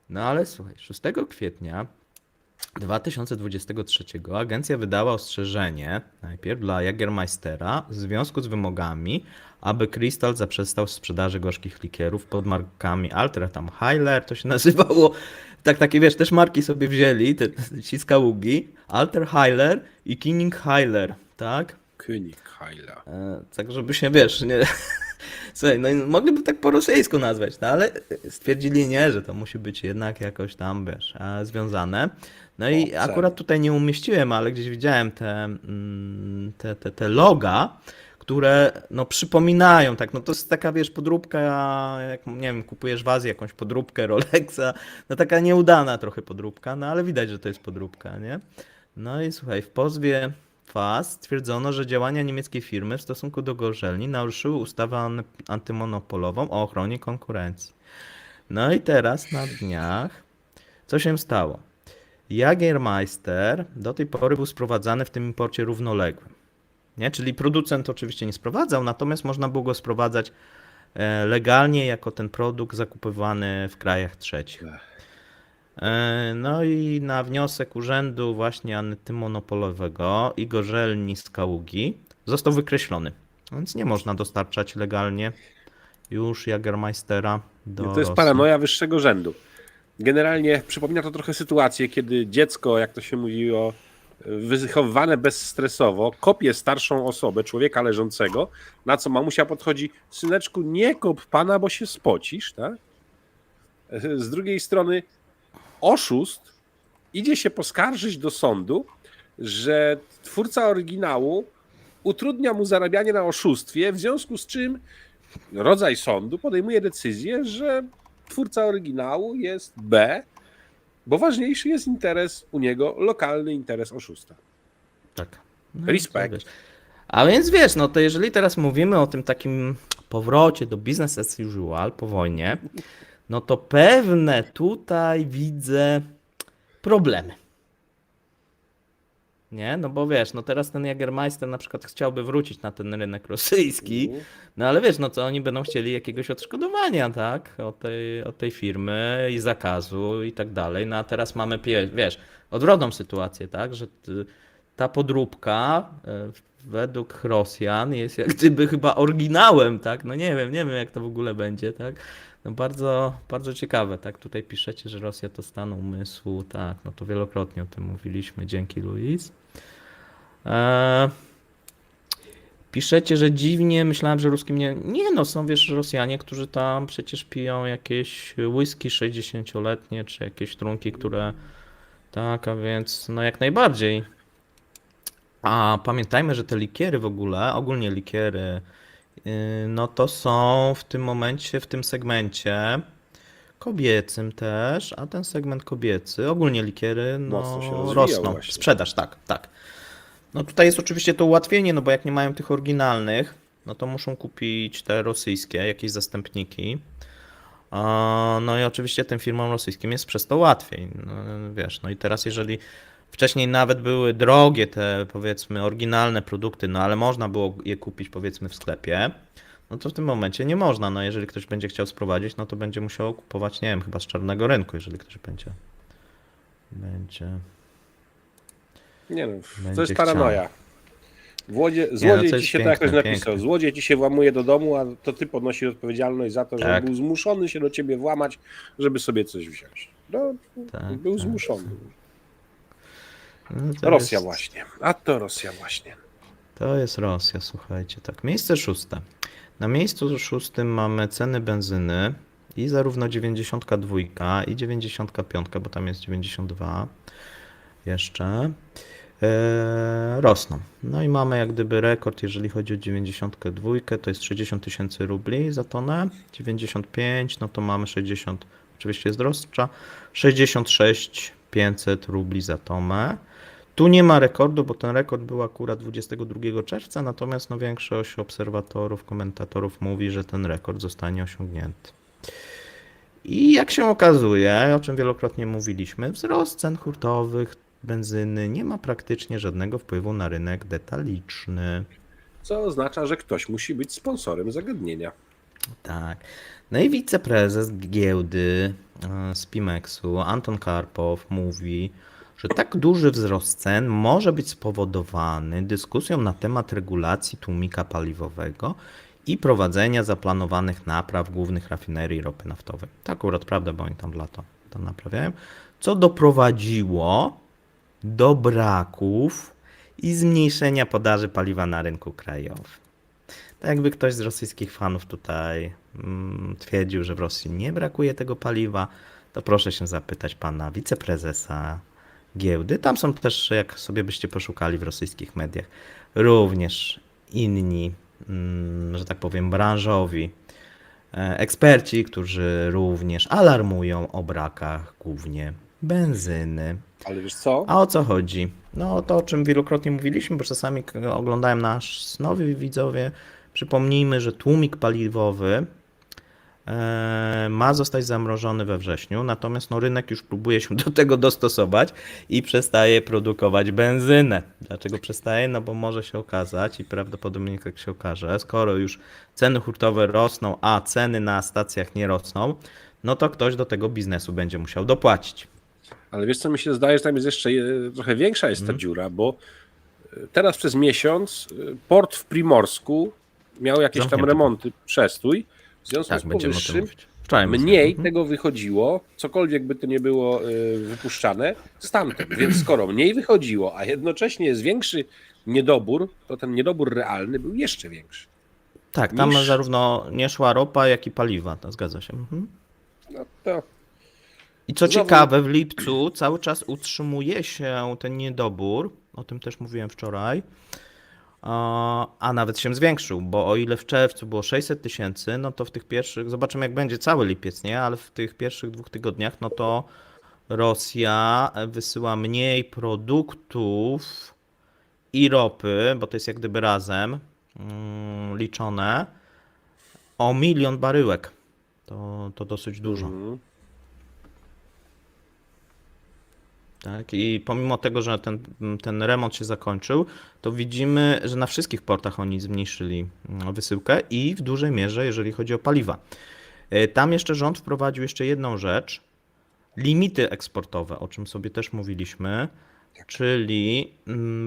No ale słuchaj, 6 kwietnia 2023 agencja wydała ostrzeżenie najpierw dla Jagermeistera w związku z wymogami, aby Krystal zaprzestał sprzedaży gorzkich likierów pod markami Alter, tam Heiler, to się nazywało, takie wiesz, też marki sobie wzięli, ci z Kaługi, Alter Heiler i Kinning Heiler, tak? König Heila. Tak, żeby się, wiesz, Słuchaj, no i mogliby tak po rosyjsku nazwać, no ale stwierdzili nie, że to musi być jednak jakoś tam, wiesz, związane. No i Obce. akurat tutaj nie umieściłem, ale gdzieś widziałem te loga, które no przypominają, tak, no to jest taka, wiesz, podróbka, jak, nie wiem, kupujesz w Azji jakąś podróbkę Rolexa, no taka nieudana trochę podróbka, no ale widać, że to jest podróbka, nie? No i słuchaj, w pozwie FAS stwierdzono, że działania niemieckiej firmy w stosunku do gorzelni naruszyły ustawę antymonopolową o ochronie konkurencji. No i teraz na dniach, co się stało? Jagermeister do tej pory był sprowadzany w tym imporcie równoległym. Nie? Czyli producent oczywiście nie sprowadzał, natomiast można było go sprowadzać legalnie jako ten produkt zakupywany w krajach trzecich. No i na wniosek urzędu właśnie antymonopolowego i gorzelni z Kaługi został wykreślony. Więc nie można dostarczać legalnie już Jagermeistera do To jest Rosji. paranoja wyższego rzędu. Generalnie przypomina to trochę sytuację, kiedy dziecko, jak to się mówiło, wychowywane bezstresowo, kopie starszą osobę, człowieka leżącego, na co mamusia podchodzi: syneczku, nie kop pana, bo się spocisz, tak? Z drugiej strony oszust idzie się poskarżyć do sądu, że twórca oryginału utrudnia mu zarabianie na oszustwie, w związku z czym rodzaj sądu podejmuje decyzję, że twórca oryginału jest B, bo ważniejszy jest interes u niego, lokalny interes oszusta. Tak. No, Respekt. to wiesz. A więc wiesz, no to jeżeli teraz mówimy o tym takim powrocie do business as usual po wojnie, no to pewne tutaj widzę problemy. Nie? No bo wiesz, no teraz ten Jagermeister na przykład chciałby wrócić na ten rynek rosyjski, no ale wiesz, no co oni będą chcieli jakiegoś odszkodowania, tak? Od tej firmy i zakazu i tak dalej. No a teraz mamy, wiesz, odwrotną sytuację, tak? Że ta podróbka według Rosjan jest jak gdyby chyba oryginałem, tak? No nie wiem jak to w ogóle będzie, tak? No bardzo, bardzo ciekawe, tak? Tutaj piszecie, że Rosja to stan umysłu, tak? No to wielokrotnie o tym mówiliśmy, dzięki Luis. Piszecie, że dziwnie, myślałem, że ruskim nie... Nie no, są wiesz Rosjanie, którzy tam przecież piją jakieś whisky 60-letnie, czy jakieś trunki, które... Tak, a więc no jak najbardziej. A pamiętajmy, że te likiery w ogóle, ogólnie likiery, no to są w tym momencie, w tym segmencie kobiecym też, a ten segment kobiecy, ogólnie likiery, Mocno się no rozwijał rosną. właśnie. Sprzedaż, tak, tak. No tutaj jest oczywiście to ułatwienie, no bo jak nie mają tych oryginalnych, no to muszą kupić te rosyjskie, jakieś zastępniki. No i oczywiście tym firmom rosyjskim jest przez to łatwiej. No, wiesz, no i teraz jeżeli wcześniej nawet były drogie te powiedzmy oryginalne produkty, no ale można było je kupić powiedzmy w sklepie, no to w tym momencie nie można. No jeżeli ktoś będzie chciał sprowadzić, no to będzie musiał kupować, nie wiem, chyba z czarnego rynku, jeżeli ktoś będzie Nie no, Będzie to jest chciał. paranoja. Złodziej to ci jest się, tak jak ktoś piękne, napisał, piękne. złodziej ci się włamuje do domu, a to ty podnosisz odpowiedzialność za to, że Tak. był zmuszony się do ciebie włamać, żeby sobie coś wziąć. No, Tak, był tak. zmuszony. No to Rosja jest, właśnie. A to Rosja właśnie. To jest Rosja, słuchajcie. Tak, miejsce szóste. Na miejscu szóstym mamy ceny benzyny i zarówno 92 i 95, bo tam jest 92 jeszcze, rosną. No i mamy jak gdyby rekord, jeżeli chodzi o 92, to jest 60 tysięcy rubli za tonę, 95, no to mamy 60, oczywiście jest droższa, 66 500 rubli za tonę. Tu nie ma rekordu, bo ten rekord był akurat 22 czerwca, natomiast no większość obserwatorów, komentatorów mówi, że ten rekord zostanie osiągnięty. I jak się okazuje, o czym wielokrotnie mówiliśmy, wzrost cen hurtowych benzyny nie ma praktycznie żadnego wpływu na rynek detaliczny. Co oznacza, że ktoś musi być sponsorem zagadnienia. Tak. No i wiceprezes giełdy z Pimexu, Anton Karpow, mówi, że tak duży wzrost cen może być spowodowany dyskusją na temat regulacji tłumika paliwowego i prowadzenia zaplanowanych napraw głównych rafinerii ropy naftowej. Tak akurat prawda, bo oni tam lato to naprawiają, co doprowadziło do braków i zmniejszenia podaży paliwa na rynku krajowym. Tak jakby ktoś z rosyjskich fanów tutaj twierdził, że w Rosji nie brakuje tego paliwa, to proszę się zapytać pana wiceprezesa giełdy. Tam są też, jak sobie byście poszukali w rosyjskich mediach, również inni, że tak powiem, branżowi eksperci, którzy również alarmują o brakach głównie benzyny. Ale wiesz co? A o co chodzi? No to, o czym wielokrotnie mówiliśmy, bo czasami oglądają nas nowi widzowie. Przypomnijmy, że tłumik paliwowy ma zostać zamrożony we wrześniu, natomiast no, rynek już próbuje się do tego dostosować i przestaje produkować benzynę. Dlaczego przestaje? No bo może się okazać i prawdopodobnie tak się okaże, skoro już ceny hurtowe rosną, a ceny na stacjach nie rosną, no to ktoś do tego biznesu będzie musiał dopłacić. Ale wiesz co, mi się zdaje, że tam jest jeszcze trochę większa jest ta dziura, bo teraz przez miesiąc port w Primorsku miał jakieś tam Zamknięty. remonty, przestój. W związku Tak, z będziemy o tym powyższym mówić. Wczoraj mniej mówiłem. tego wychodziło, cokolwiek by to nie było wypuszczane, stamtąd. Więc skoro mniej wychodziło, a jednocześnie jest większy niedobór, to ten niedobór realny był jeszcze większy. Tak, tam niż- zarówno nie szła ropa, jak i paliwa, to zgadza się. Mhm. No to I co Znowu- ciekawe, w lipcu cały czas utrzymuje się ten niedobór, o tym też mówiłem wczoraj, a nawet się zwiększył, bo o ile w czerwcu było 600 tysięcy, no to w tych pierwszych, zobaczymy jak będzie cały lipiec, nie? Ale w tych pierwszych 2 tygodniach, no to Rosja wysyła mniej produktów i ropy, bo to jest jak gdyby razem liczone, o 1 000 000 baryłek. To dosyć dużo. Tak? I pomimo tego, że ten remont się zakończył, to widzimy, że na wszystkich portach oni zmniejszyli wysyłkę i w dużej mierze, jeżeli chodzi o paliwa. Tam jeszcze rząd wprowadził jeszcze jedną rzecz, limity eksportowe, o czym sobie też mówiliśmy, czyli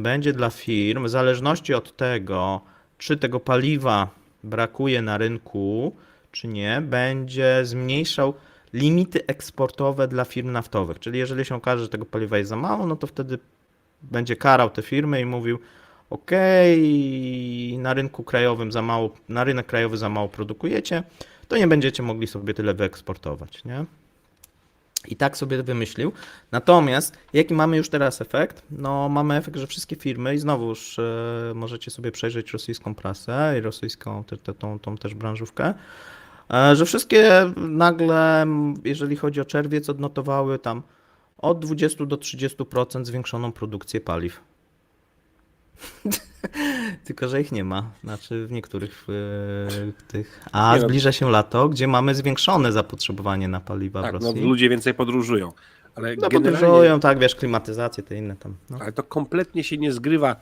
będzie dla firm, w zależności od tego, czy tego paliwa brakuje na rynku, czy nie, będzie zmniejszał limity eksportowe dla firm naftowych. Czyli jeżeli się okaże, że tego paliwa jest za mało, no to wtedy będzie karał te firmy i mówił: OK, na rynku krajowym za mało, na rynek krajowy za mało produkujecie, to nie będziecie mogli sobie tyle wyeksportować, nie? I tak sobie wymyślił. Natomiast jaki mamy już teraz efekt? No mamy efekt, że wszystkie firmy, i znowuż możecie sobie przejrzeć rosyjską prasę i rosyjską tą też branżówkę, że wszystkie nagle, jeżeli chodzi o czerwiec, odnotowały tam od 20 do 30% zwiększoną produkcję paliw. Tylko że ich nie ma. Znaczy w niektórych tych. A Nie no. zbliża się lato, gdzie mamy zwiększone zapotrzebowanie na paliwa w tak, no, Rosji. ludzie więcej podróżują. Ale No generalnie, podróżują, tak, wiesz, klimatyzacje, te inne tam. No. ale to kompletnie się nie zgrywa.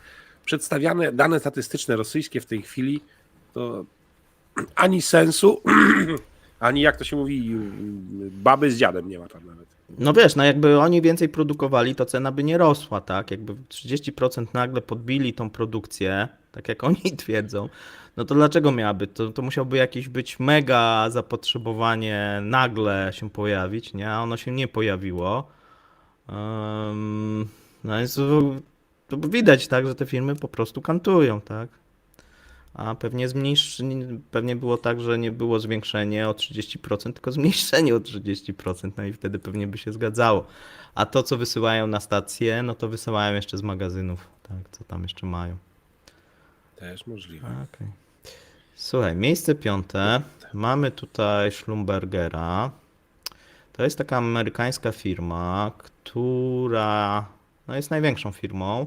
Przedstawiane dane statystyczne rosyjskie w tej chwili to ani sensu, ani jak to się mówi, baby z dziadem nie ma tam nawet. No wiesz, no jakby oni więcej produkowali, to cena by nie rosła, tak? Jakby 30% nagle podbili tą produkcję, tak jak oni twierdzą, no to dlaczego miałaby? To musiałby jakieś być mega zapotrzebowanie nagle się pojawić, nie? A ono się nie pojawiło. No więc to widać, tak, że te firmy po prostu kantują, tak? A pewnie było tak, że nie było zwiększenie o 30%, tylko zmniejszenie o 30%, no i wtedy pewnie by się zgadzało. A to, co wysyłają na stację, no to wysyłają jeszcze z magazynów, tak, co tam jeszcze mają. Też możliwe. Okej. Słuchaj, miejsce 5. Mamy tutaj Schlumbergera. To jest taka amerykańska firma, która no, jest największą firmą,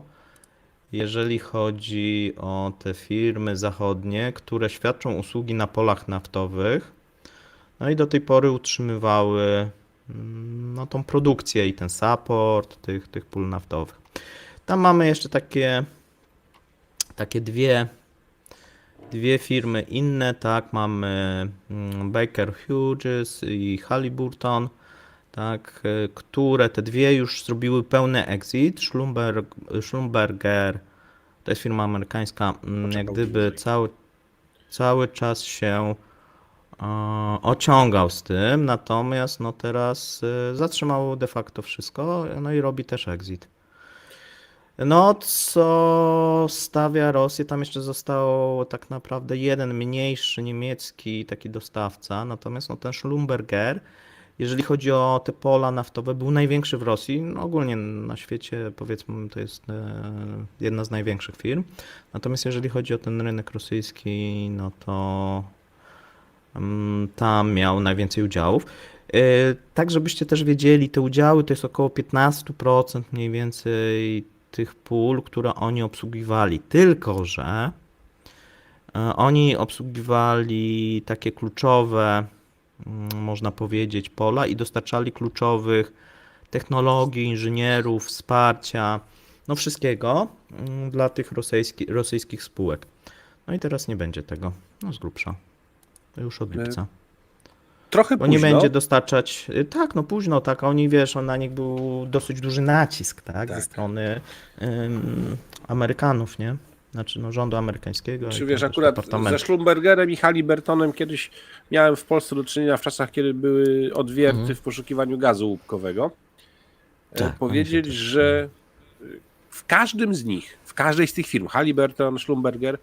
jeżeli chodzi o te firmy zachodnie, które świadczą usługi na polach naftowych, no i do tej pory utrzymywały no, tą produkcję i ten support tych pól naftowych. Tam mamy jeszcze takie dwie firmy inne, tak, mamy Baker Hughes i Halliburton, tak, które te dwie już zrobiły pełny exit. Schlumberger to jest firma amerykańska, jak gdyby cały czas się ociągał z tym, natomiast no teraz zatrzymał de facto wszystko, no i robi też exit. No, co stawia Rosję, tam jeszcze został tak naprawdę jeden mniejszy niemiecki taki dostawca, natomiast no, ten Schlumberger, jeżeli chodzi o te pola naftowe, był największy w Rosji, no, ogólnie na świecie powiedzmy to jest jedna z największych firm, natomiast jeżeli chodzi o ten rynek rosyjski, no to tam miał najwięcej udziałów. Tak, żebyście też wiedzieli, te udziały to jest około 15% mniej więcej tych pól, które oni obsługiwali. Tylko, że oni obsługiwali takie kluczowe, można powiedzieć, pola i dostarczali kluczowych technologii, inżynierów, wsparcia, no wszystkiego dla tych rosyjskich spółek. No i teraz nie będzie tego, no z grubsza. To już od lipca. Trochę Bo nie późno. będzie dostarczać, tak, no późno, tak, a oni, wiesz, na nich był dosyć duży nacisk, tak, ze Tak. strony Amerykanów, nie? Znaczy, no, rządu amerykańskiego Czy i wiesz, tam też akurat departamentu. ze Schlumbergerem i Halliburtonem kiedyś miałem w Polsce do czynienia w czasach, kiedy były odwierty w poszukiwaniu gazu łupkowego. Tak, Powiedzieć, oni się też- że w każdym z nich, w każdej z tych firm, Halliburton, Schlumberger,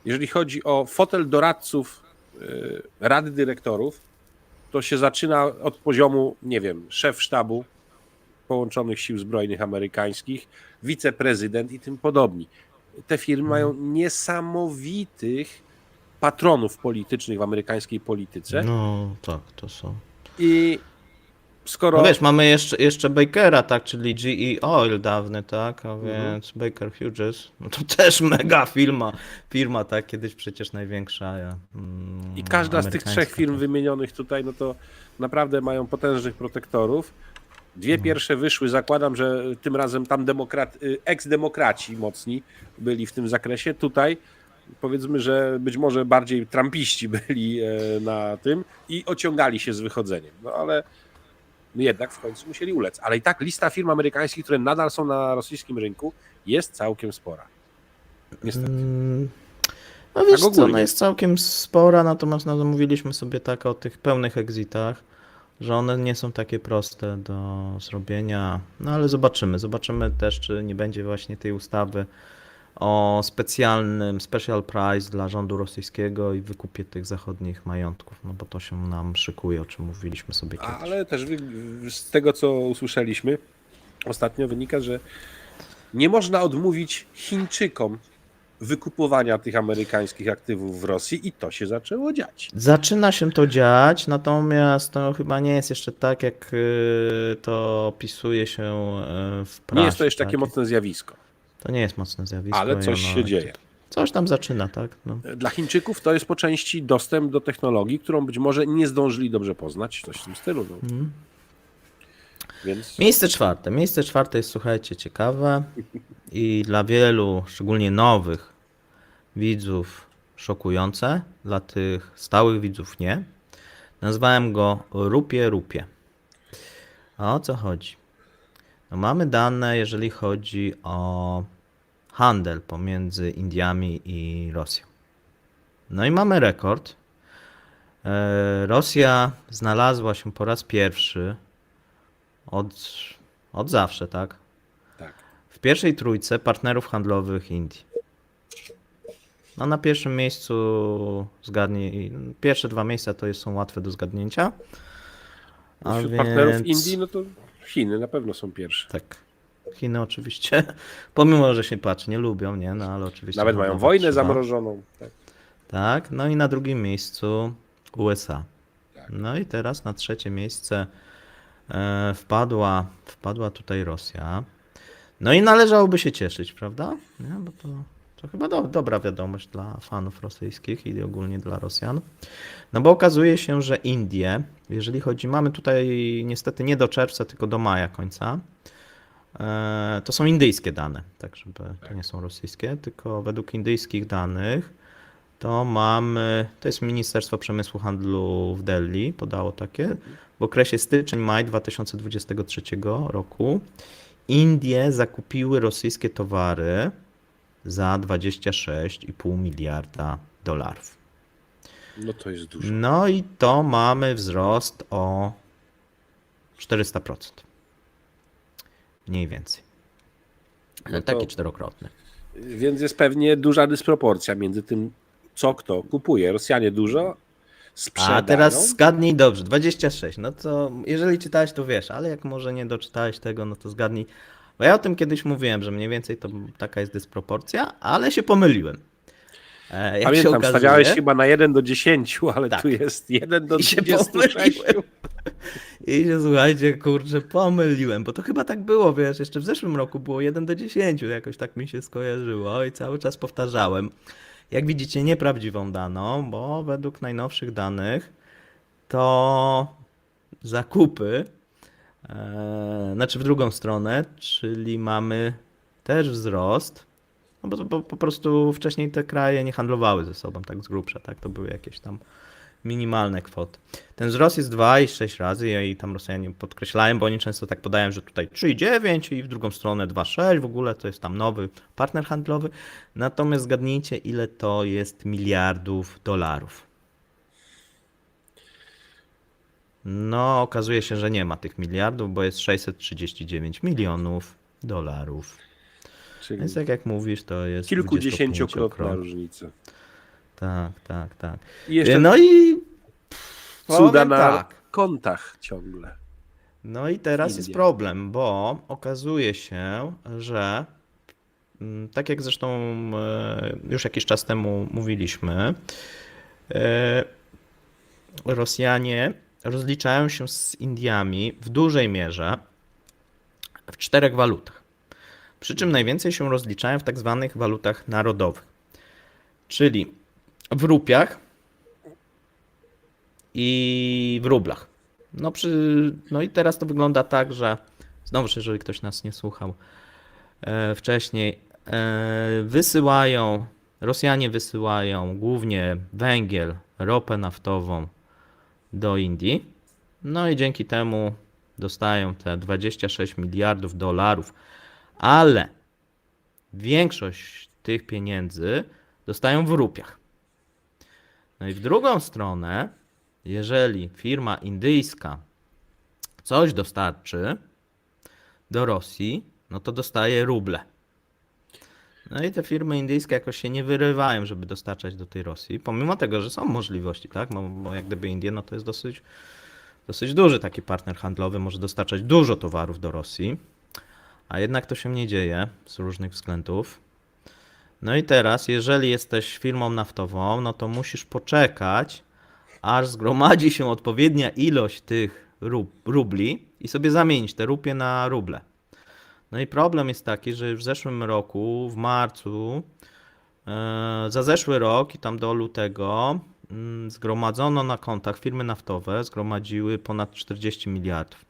jeżeli chodzi o fotel doradców Rady Dyrektorów, to się zaczyna od poziomu, nie wiem, szef sztabu Połączonych Sił Zbrojnych Amerykańskich, wiceprezydent i tym podobni. Te firmy mają niesamowitych patronów politycznych w amerykańskiej polityce No, tak, to są. i skoro... No wiesz, mamy jeszcze Bakera, tak, czyli GE Oil dawny, tak, a więc Baker Hughes, no to też mega firma, tak, kiedyś przecież największa. I każda z tych trzech amerykańska, firm tak. wymienionych tutaj, no to naprawdę mają potężnych protektorów. Dwie pierwsze wyszły, zakładam, że tym razem tam eks-demokraci mocni byli w tym zakresie. Tutaj powiedzmy, że być może bardziej trumpiści byli na tym i ociągali się z wychodzeniem. No ale jednak w końcu musieli ulec. Ale i tak lista firm amerykańskich, które nadal są na rosyjskim rynku, jest całkiem spora. Niestety. No wiesz Tak co, ogólnie. ona jest całkiem spora, natomiast no, mówiliśmy sobie tak o tych pełnych exitach, że one nie są takie proste do zrobienia, no ale zobaczymy też, czy nie będzie właśnie tej ustawy o specjalnym special price dla rządu rosyjskiego i wykupie tych zachodnich majątków, no bo to się nam szykuje, o czym mówiliśmy sobie kiedyś. Ale też z tego, co usłyszeliśmy ostatnio, wynika, że nie można odmówić Chińczykom wykupowania tych amerykańskich aktywów w Rosji i to się zaczęło dziać. Zaczyna się to dziać, natomiast to chyba nie jest jeszcze tak, jak to opisuje się w prasie. Nie jest to jeszcze tak? takie mocne zjawisko, To nie jest mocne zjawisko. ale i coś ono- się dzieje. Coś tam zaczyna, tak? No. Dla Chińczyków to jest po części dostęp do technologii, którą być może nie zdążyli dobrze poznać, coś w tym stylu. No. Więc Miejsce czwarte jest, słuchajcie, ciekawe i dla wielu, szczególnie nowych widzów szokujące, dla tych stałych widzów nie. Nazwałem go Rupie. A o co chodzi? No mamy dane, jeżeli chodzi o handel pomiędzy Indiami i Rosją. No i mamy rekord. Rosja znalazła się po raz pierwszy od zawsze, tak? tak. W pierwszej trójce partnerów handlowych Indii. No na pierwszym miejscu zgadnij, pierwsze dwa miejsca to są łatwe do zgadnięcia. A Wśród partnerów więc- Indii, no to Chiny na pewno są pierwsze. Tak. Chiny oczywiście, pomimo że się patrzy, nie lubią, nie? No ale oczywiście. Nawet mają handlować wojnę trzeba. zamrożoną. Tak. Tak, no i na drugim miejscu USA. Tak. No i teraz na trzecie miejsce wpadła tutaj Rosja. No i należałoby się cieszyć, prawda? Nie? Bo to chyba dobra wiadomość dla fanów rosyjskich i ogólnie dla Rosjan. No bo okazuje się, że Indie, jeżeli chodzi, mamy tutaj niestety nie do czerwca, tylko do maja końca. To są indyjskie dane, tak żeby to nie są rosyjskie, tylko według indyjskich danych to jest Ministerstwo Przemysłu Handlu w Delhi, podało takie, w okresie styczeń-maj 2023 roku Indie zakupiły rosyjskie towary za 26,5 miliarda dolarów. No to jest dużo. No i to mamy wzrost o 400%. Mniej więcej. No to, Taki czterokrotny. więc jest pewnie duża dysproporcja między tym, co kto kupuje. Rosjanie dużo sprzedają. A teraz zgadnij dobrze, 26. No to jeżeli czytałeś, to wiesz, ale jak może nie doczytałeś tego, no to zgadnij. Bo ja o tym kiedyś mówiłem, że mniej więcej to taka jest dysproporcja, ale się pomyliłem. Jak się Pamiętam, okazuje, stawiałeś chyba na 1 do 10, ale Tak. tu jest 1 do I się 26. pomyliłem. I się słuchajcie, kurczę, pomyliłem, bo to chyba tak było, wiesz, jeszcze w zeszłym roku było 1 do 10, jakoś tak mi się skojarzyło i cały czas powtarzałem. Jak widzicie, nieprawdziwą daną, bo według najnowszych danych to zakupy, znaczy w drugą stronę, czyli mamy też wzrost, no bo po prostu wcześniej te kraje nie handlowały ze sobą tak z grubsza, tak? To były jakieś tam minimalne kwoty. Ten wzrost jest 2,6 razy i tam Rosjanie podkreślają, bo oni często tak podają, że tutaj 3,9 i w drugą stronę 2,6, w ogóle to jest tam nowy partner handlowy. Natomiast zgadnijcie, ile to jest miliardów dolarów. No, okazuje się, że nie ma tych miliardów, bo jest 639 milionów dolarów. Czyli Więc tak jak mówisz, to jest kilkudziesięciokrotna 25-krotna. różnica. Tak, tak, tak. I jeszcze No i cuda powiem na tak. kontach ciągle. No i teraz jest Indie. problem, bo okazuje się, że tak jak zresztą już jakiś czas temu mówiliśmy, e, Rosjanie rozliczają się z Indiami w dużej mierze w 4 walutach. Przy czym najwięcej się rozliczają w tak zwanych walutach narodowych, czyli w rupiach i w rublach. No i teraz to wygląda tak, że znowuż, jeżeli ktoś nas nie słuchał wcześniej, Rosjanie wysyłają głównie węgiel, ropę naftową do Indii. No i dzięki temu dostają te 26 miliardów dolarów, ale większość tych pieniędzy dostają w rupiach. No i w drugą stronę, jeżeli firma indyjska coś dostarczy do Rosji, no to dostaje ruble. No i te firmy indyjskie jakoś się nie wyrywają, żeby dostarczać do tej Rosji, pomimo tego, że są możliwości, tak? Bo jak gdyby Indie, no to jest dosyć duży taki partner handlowy, może dostarczać dużo towarów do Rosji, a jednak to się nie dzieje z różnych względów. No i teraz, jeżeli jesteś firmą naftową, no to musisz poczekać, aż zgromadzi się odpowiednia ilość tych rubli i sobie zamienić te rupie na ruble. No i problem jest taki, że już w zeszłym roku, w marcu, za zeszły rok i tam do lutego zgromadzono na kontach firmy naftowe, zgromadziły ponad 40 miliardów.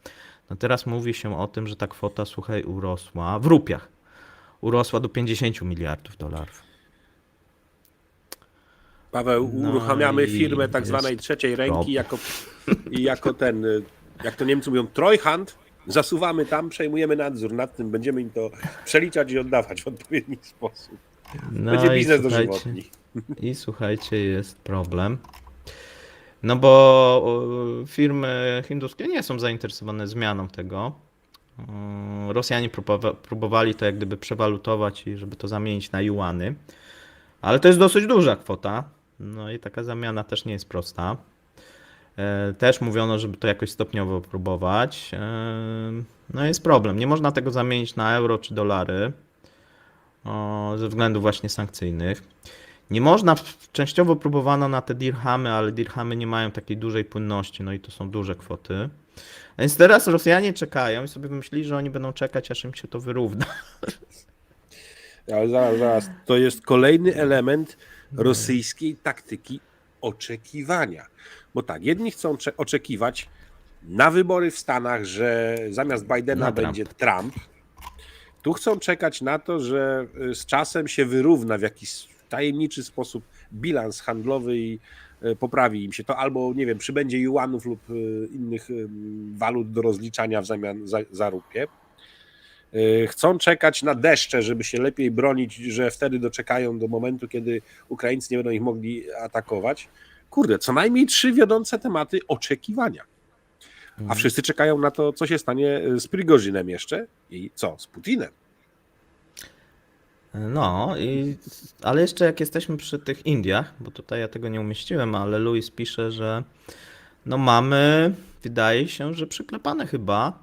No teraz mówi się o tym, że ta kwota, słuchaj, urosła w rupiach. Urosła do 50 miliardów dolarów. Paweł, No uruchamiamy i firmę tak zwanej jest trzeciej ręki problem. jako ten, jak to Niemcy mówią, Treuhand. Zasuwamy tam, przejmujemy nadzór nad tym, będziemy im to przeliczać i oddawać w odpowiedni sposób. Będzie No i biznes słuchajcie, dożywotni. i słuchajcie, jest problem. No bo firmy hinduskie nie są zainteresowane zmianą tego. Rosjanie próbowali to jak gdyby przewalutować i żeby to zamienić na juany. Ale to jest dosyć duża kwota. No i taka zamiana też nie jest prosta. Też mówiono, żeby to jakoś stopniowo próbować. No jest problem. Nie można tego zamienić na euro czy dolary ze względów właśnie sankcyjnych. Nie można, częściowo próbowano na te dirhamy, ale dirhamy nie mają takiej dużej płynności, no i to są duże kwoty. A więc teraz Rosjanie czekają i sobie myśleli, że oni będą czekać, aż im się to wyrówna. Ale zaraz. To jest kolejny element rosyjskiej taktyki oczekiwania. Bo tak, jedni chcą oczekiwać na wybory w Stanach, że zamiast Bidena Na będzie Trump. Tu chcą czekać na to, że z czasem się wyrówna w jakiś tajemniczy sposób bilans handlowy i poprawi im się to, albo nie wiem, przybędzie juanów lub innych walut do rozliczania w zamian za rupie. Chcą czekać na deszcze, żeby się lepiej bronić, że wtedy doczekają do momentu, kiedy Ukraińcy nie będą ich mogli atakować. Kurde, co najmniej 3 wiodące tematy oczekiwania. A wszyscy czekają na to, co się stanie z Prigozinem jeszcze i co, z Putinem. No, ale jeszcze jak jesteśmy przy tych Indiach, bo tutaj ja tego nie umieściłem, ale Louis pisze, że no mamy, wydaje się, że przyklepane chyba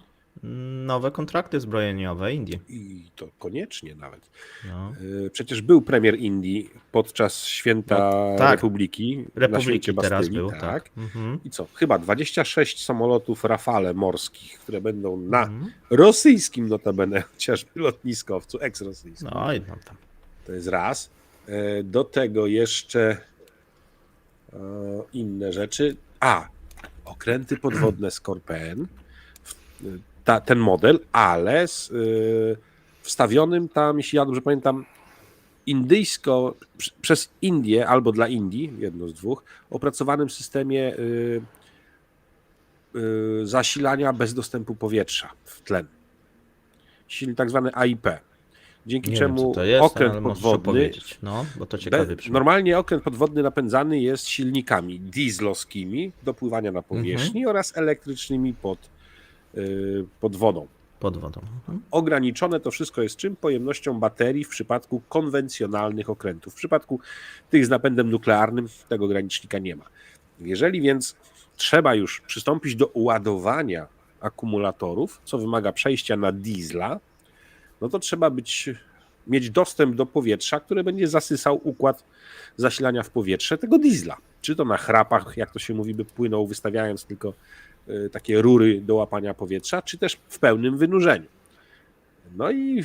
nowe kontrakty zbrojeniowe Indii. I to koniecznie nawet. No, Przecież był premier Indii podczas święta no tak, Republiki, na święcie Republiki teraz Bastylii, był, tak. tak. Mhm. I co? Chyba 26 samolotów Rafale morskich, które będą na Mhm. rosyjskim notabene, chociażby lotniskowcu, eks-rosyjskim. No i no tam. To jest raz. Do tego jeszcze inne rzeczy. Okręty podwodne Skorpion. Ten model, ale z wstawionym tam, jeśli ja dobrze pamiętam, przez Indię albo dla Indii, jedno z dwóch, opracowanym systemie zasilania bez dostępu powietrza w tlen. Tak zwany AIP. Dzięki Nie wiem, co czemu to jest, okręt ale możesz podwodny, opowiedzieć. No, bo to ciekawy przykład. normalnie okręt podwodny napędzany jest silnikami dieslowskimi do pływania na powierzchni oraz elektrycznymi pod wodą. Pod wodą. Mhm. Ograniczone to wszystko jest czym? Pojemnością baterii w przypadku konwencjonalnych okrętów. W przypadku tych z napędem nuklearnym tego ogranicznika nie ma. Jeżeli więc trzeba już przystąpić do ładowania akumulatorów, co wymaga przejścia na diesla, no to trzeba mieć dostęp do powietrza, które będzie zasysał układ zasilania w powietrze tego diesla. Czy to na chrapach, jak to się mówi, by płynął, wystawiając tylko takie rury do łapania powietrza, czy też w pełnym wynurzeniu. No i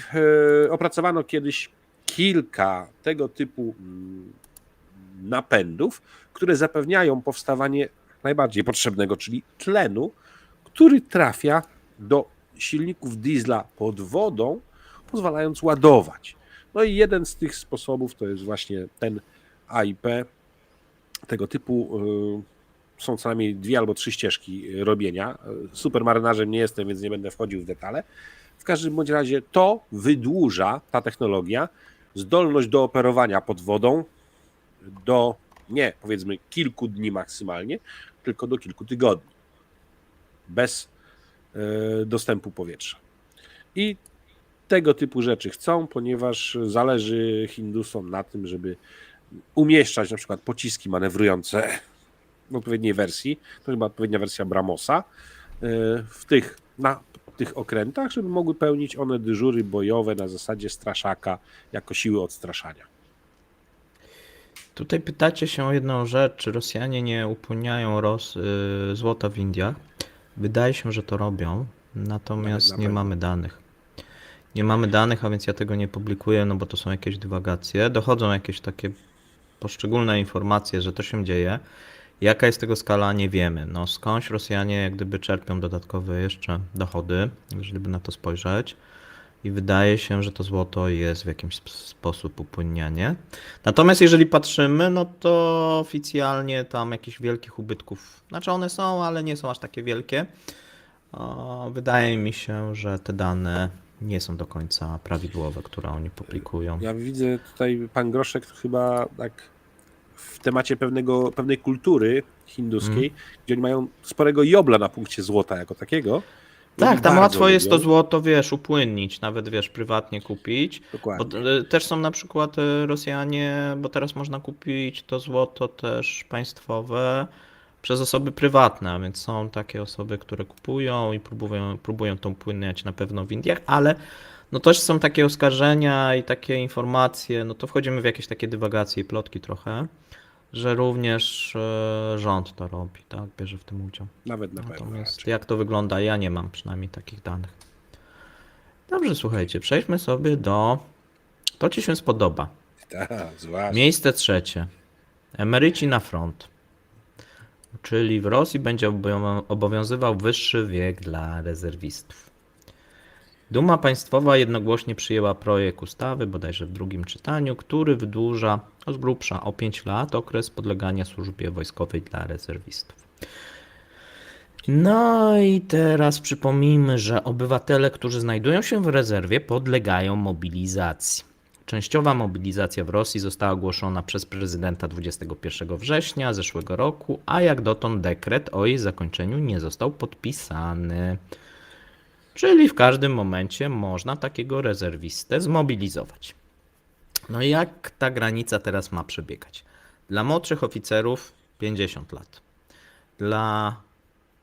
opracowano kiedyś kilka tego typu napędów, które zapewniają powstawanie najbardziej potrzebnego, czyli tlenu, który trafia do silników diesla pod wodą, pozwalając ładować. No i jeden z tych sposobów to jest właśnie ten AIP. Tego typu są co najmniej 2 albo 3 ścieżki robienia. Supermarynarzem nie jestem, więc nie będę wchodził w detale. W każdym bądź razie to wydłuża, ta technologia, zdolność do operowania pod wodą do nie powiedzmy kilku dni maksymalnie, tylko do kilku tygodni. Bez dostępu powietrza. I tego typu rzeczy chcą, ponieważ zależy Hindusom na tym, żeby umieszczać na przykład pociski manewrujące w odpowiedniej wersji, to chyba odpowiednia wersja Bramosa, na tych okrętach, żeby mogły pełnić one dyżury bojowe na zasadzie straszaka jako siły odstraszania. Tutaj pytacie się o jedną rzecz, czy Rosjanie nie upłyniają złota w Indiach. Wydaje się, że to robią, natomiast Na nie pewno. mamy danych. Nie mamy danych, a więc ja tego nie publikuję, no bo to są jakieś dywagacje. Dochodzą jakieś takie poszczególne informacje, że to się dzieje. Jaka jest tego skala, nie wiemy. No skądś Rosjanie jak gdyby czerpią dodatkowe jeszcze dochody, jeżeli by na to spojrzeć. I wydaje się, że to złoto jest w jakiś sposób upłynnianie. Natomiast jeżeli patrzymy, no to oficjalnie tam jakichś wielkich ubytków, znaczy one są, ale nie są aż takie wielkie. Wydaje mi się, że te dane nie są do końca prawidłowe, które oni publikują. Ja widzę tutaj pan Groszek chyba tak w temacie pewnej kultury hinduskiej, gdzie oni mają sporego jobla na punkcie złota jako takiego. Tak, Oni tam bardzo łatwo jest to lubią. złoto, wiesz, upłynnić, nawet wiesz, prywatnie kupić. Bo Dokładnie. też są na przykład Rosjanie, bo teraz można kupić to złoto też państwowe przez osoby prywatne, a więc są takie osoby, które kupują i próbują to upłynniać na pewno w Indiach, ale no też są takie oskarżenia i takie informacje, no to wchodzimy w jakieś takie dywagacje i plotki trochę, że również rząd to robi, tak, bierze w tym udział. Nawet na pewno. Natomiast raczej. jak to wygląda, ja nie mam przynajmniej takich danych. Dobrze, słuchajcie, przejdźmy sobie do... To ci się spodoba. Tak, zwłaszcza. Miejsce trzecie. Emeryci na front. Czyli w Rosji będzie obowiązywał wyższy wiek dla rezerwistów. Duma Państwowa jednogłośnie przyjęła projekt ustawy, bodajże w drugim czytaniu, który wydłuża z grubsza o 5 lat okres podlegania służbie wojskowej dla rezerwistów. No i teraz przypomnijmy, że obywatele, którzy znajdują się w rezerwie, podlegają mobilizacji. Częściowa mobilizacja w Rosji została ogłoszona przez prezydenta 21 września zeszłego roku, a jak dotąd dekret o jej zakończeniu nie został podpisany. Czyli w każdym momencie można takiego rezerwistę zmobilizować. No i jak ta granica teraz ma przebiegać? Dla młodszych oficerów 50 lat. Dla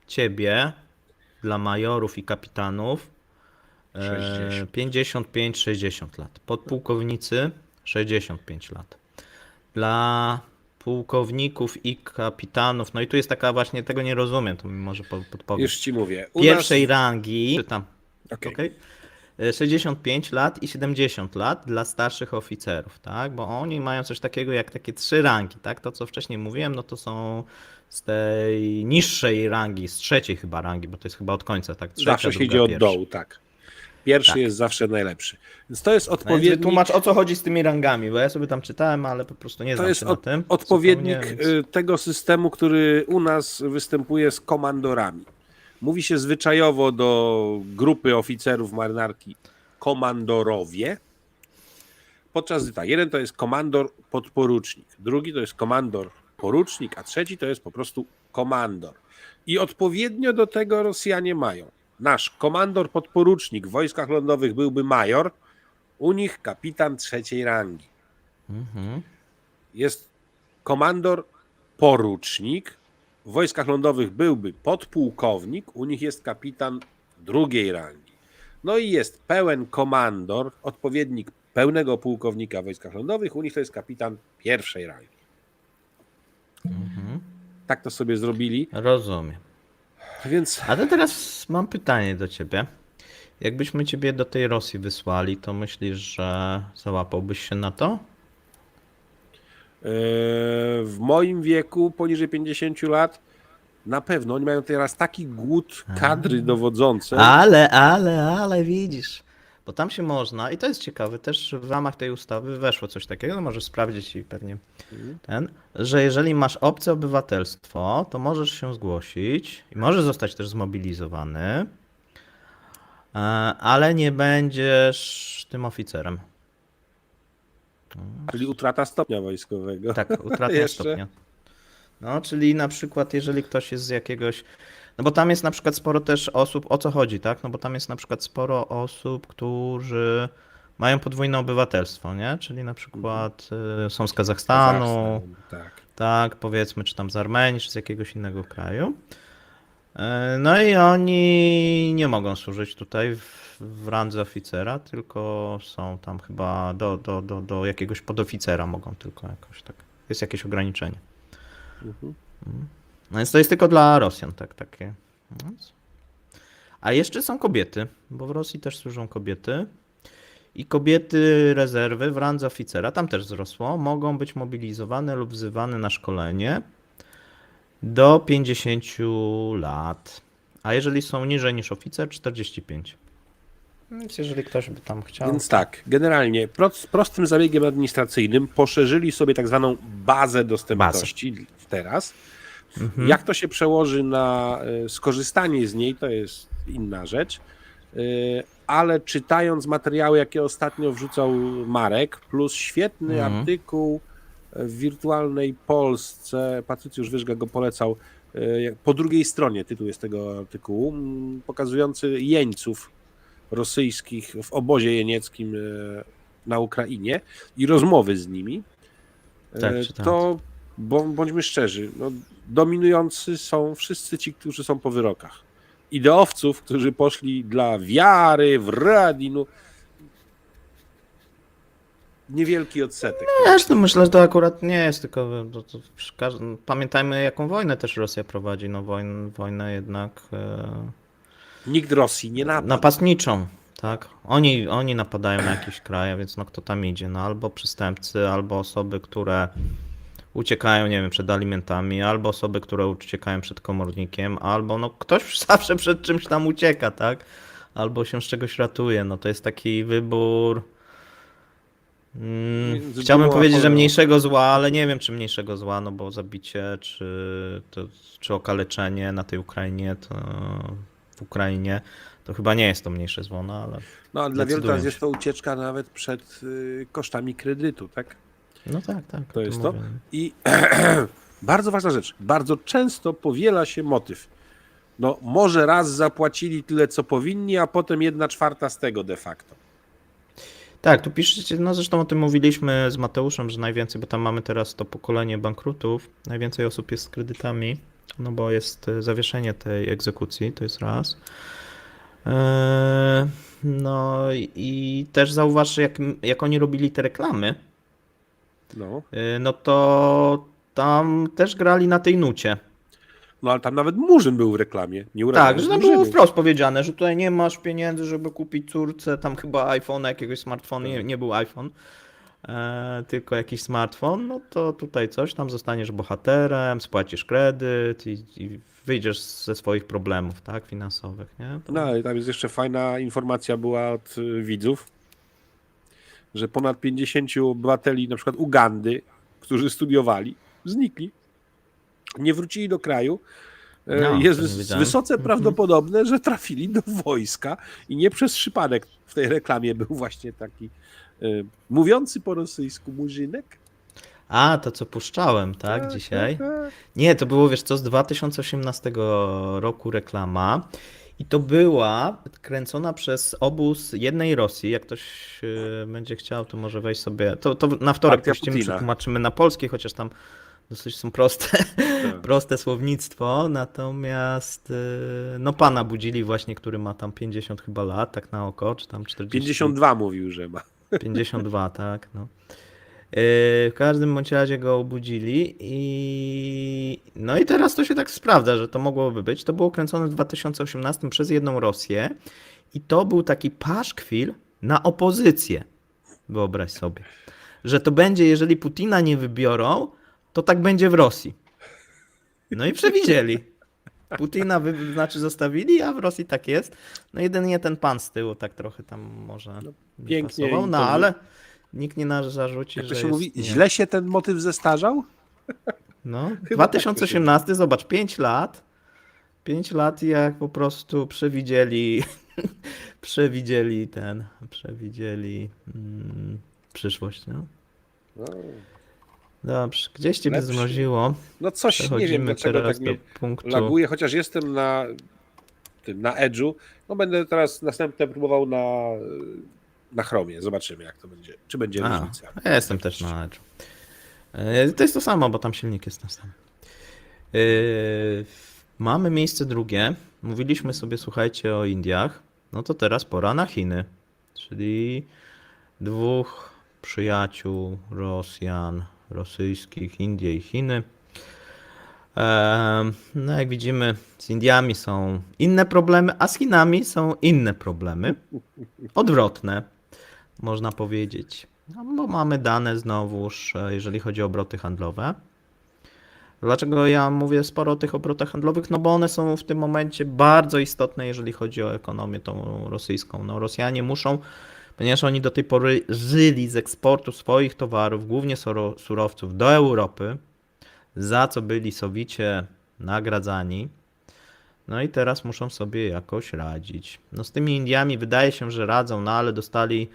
ciebie, dla majorów i kapitanów 60. 55-60 lat. Podpułkownicy 65 lat. Dla pułkowników i kapitanów, no i tu jest taka właśnie, tego nie rozumiem, to mi może podpowiem. Już ci mówię. Pierwszej rangi, czytam, Okej. okej? 65 lat i 70 lat dla starszych oficerów, tak? Bo oni mają coś takiego jak takie 3 rangi, tak? To co wcześniej mówiłem, no to są z tej niższej rangi, z trzeciej chyba rangi, bo to jest chyba od końca, tak? Trzecia, Zawsze się druga, idzie od pierwsza. dołu, tak. Pierwszy Tak. jest zawsze najlepszy. Więc to jest No więc odpowiednik. wytłumacz, o co chodzi z tymi rangami, bo ja sobie tam czytałem, ale po prostu nie To znam jest się na tym. odpowiednik zupełnie, więc- tego systemu, który u nas występuje z komandorami. Mówi się zwyczajowo do grupy oficerów marynarki komandorowie. Podczas gdy tak, jeden to jest komandor podporucznik, drugi to jest komandor porucznik, a trzeci to jest po prostu komandor. I odpowiednio do tego Rosjanie mają. Nasz komandor podporucznik w wojskach lądowych byłby major, u nich kapitan trzeciej rangi. Mhm. Jest komandor porucznik, w wojskach lądowych byłby podpułkownik, u nich jest kapitan drugiej rangi. No i jest pełen komandor, odpowiednik pełnego pułkownika w wojskach lądowych, u nich to jest kapitan pierwszej rangi. Tak to sobie zrobili, Rozumiem. więc A to teraz mam pytanie do ciebie. Jakbyśmy ciebie do tej Rosji wysłali, to myślisz, że załapałbyś się na to? w moim wieku, poniżej 50 lat, na pewno oni mają teraz taki głód kadry dowodzącej. Ale widzisz. Bo tam się można, i to jest ciekawe, też w ramach tej ustawy weszło coś takiego, no możesz sprawdzić i pewnie że jeżeli masz obce obywatelstwo, to możesz się zgłosić i możesz zostać też zmobilizowany, ale nie będziesz tym oficerem. Czyli utrata stopnia wojskowego. Tak, utrata Jeszcze? stopnia. No, czyli na przykład jeżeli ktoś jest z jakiegoś, no bo tam jest na przykład sporo też osób, o co chodzi, tak? No bo tam jest na przykład sporo osób, którzy mają podwójne obywatelstwo, nie? Czyli na przykład są z Kazachstanu, Kazachstan, tak. tak, powiedzmy, czy tam z Armenii, czy z jakiegoś innego kraju. No i oni nie mogą służyć tutaj w randze oficera, tylko są tam chyba do jakiegoś podoficera mogą tylko jakoś tak. Jest jakieś ograniczenie. Mhm. No więc to jest tylko dla Rosjan, tak, takie. No. A jeszcze są kobiety, bo w Rosji też służą kobiety. I kobiety rezerwy w randze oficera, tam też wzrosło, mogą być mobilizowane lub wzywane na szkolenie do 50 lat. A jeżeli są niżej niż oficer, 45. Więc jeżeli ktoś by tam chciał. Więc tak, generalnie prostym zabiegiem administracyjnym poszerzyli sobie tak zwaną bazę dostępności teraz. Jak to się przełoży na skorzystanie z niej, to jest inna rzecz. Ale czytając materiały, jakie ostatnio wrzucał Marek, plus świetny artykuł w Wirtualnej Polsce, Patrycjusz Wyżga go polecał, po drugiej stronie tytuł jest tego artykułu, pokazujący jeńców rosyjskich w obozie jenieckim na Ukrainie i rozmowy z nimi, Tak, czytałem. to bądźmy szczerzy, no, dominujący są wszyscy ci, którzy są po wyrokach. Ideowców, którzy poszli dla wiary, w radinu. Niewielki odsetek. Zresztą myślę, że to akurat nie jest tylko. Pamiętajmy, jaką wojnę też Rosja prowadzi. No, wojnę jednak Nikt Rosji nie napadł. napastniczą. Tak? Oni napadają na jakieś kraje, więc no kto tam idzie? No albo przestępcy, albo osoby, które uciekają, nie wiem, przed alimentami, albo osoby, które uciekają przed komornikiem, albo no ktoś zawsze przed czymś tam ucieka, tak? Albo się z czegoś ratuje. No to jest taki wybór. Między Chciałbym zło a powiedzieć, że chorobą. mniejszego zła, ale nie wiem, czy mniejszego zła, no bo zabicie, czy okaleczenie na tej Ukrainie, to w Ukrainie, to chyba nie jest to mniejsze zło, no ale No, a dla wielu decydują teraz się. jest to ucieczka nawet przed kosztami kredytu, tak? No tak, To o jest tym to. mówię. I bardzo ważna rzecz. Bardzo często powiela się motyw. No, może raz zapłacili tyle, co powinni, a potem 1/4 z tego de facto. Tak, tu piszecie, no zresztą o tym mówiliśmy z Mateuszem, że najwięcej, bo tam mamy teraz to pokolenie bankrutów, najwięcej osób jest z kredytami, no bo jest zawieszenie tej egzekucji, to jest raz. No i też zauważ, jak oni robili te reklamy, No. no to tam też grali na tej nucie. No ale tam nawet Murzyn był w reklamie, nie Tak, urażając że tam było Murzynów. wprost powiedziane, że tutaj nie masz pieniędzy, żeby kupić córce, tam chyba iPhone, jakiegoś smartfonu, nie był iPhone, tylko jakiś smartfon, no to tutaj coś, tam zostaniesz bohaterem, spłacisz kredyt i wyjdziesz ze swoich problemów, tak, finansowych, nie? To... No ale tam jest jeszcze fajna informacja była od widzów, że ponad 50 obywateli na przykład Ugandy, którzy studiowali, znikli. Nie wrócili do kraju. No, Jest to nie wiedziałem. wysoce prawdopodobne, że trafili do wojska i nie przez przypadek w tej reklamie był właśnie taki mówiący po rosyjsku murzynek. A, to co puszczałem, tak, dzisiaj? Nie, to było, wiesz co, z 2018 roku reklama i to była kręcona przez obóz jednej Rosji. Jak ktoś będzie chciał, to może wejść sobie. To na wtorek Partia puścimy, Putina. przetłumaczymy na polski, chociaż tam dosyć są proste, proste słownictwo. Natomiast no pana budzili właśnie, który ma tam 50 chyba lat, tak na oko, czy tam 40. 52 mówił, że ma. 52, tak, no. W każdym bądź razie go obudzili no i teraz to się tak sprawdza, że to mogłoby być. To było kręcone w 2018 przez jedną Rosję i to był taki paszkwil na opozycję. Wyobraź sobie, że to będzie, jeżeli Putina nie wybiorą, to tak będzie w Rosji. No i przewidzieli. Putina znaczy zostawili, a w Rosji tak jest. No jedynie ten pan z tyłu tak trochę tam może nie pięknie pasował, no im to ale nikt nie zarzuci, Jak to że się jest, mówi, nie. źle się ten motyw zestarzał? No, Chyba tak to się 2018, zobacz, 5 lat. 5 lat jak po prostu przewidzieli, przewidzieli przyszłość, no. No, Dobrze, gdzieś ciebie Lepszy. zmroziło. no coś, nie wiem Przechodzimy dlaczego teraz tak mnie do punktu. laguje, chociaż jestem na Edge'u. No będę teraz następnie próbował na Chromie. Zobaczymy jak to będzie. Czy będzie A, różnica. ja jestem też na Edge. To jest to samo, bo tam silnik jest ten sam. Mamy miejsce drugie. Mówiliśmy sobie, słuchajcie, o Indiach. No to teraz pora na Chiny. Czyli dwóch przyjaciół Rosjan, rosyjskich, Indie i Chiny. No jak widzimy, z Indiami są inne problemy, a z Chinami są inne problemy. Odwrotne, można powiedzieć. No, bo mamy dane znowuż, jeżeli chodzi o obroty handlowe. Dlaczego ja mówię sporo o tych obrotach handlowych? No bo one są w tym momencie bardzo istotne, jeżeli chodzi o ekonomię tą rosyjską. No Rosjanie muszą, ponieważ oni do tej pory żyli z eksportu swoich towarów, głównie surowców, do Europy, za co byli sowicie nagradzani. No i teraz muszą sobie jakoś radzić. No z tymi Indiami wydaje się, że radzą, no ale dostali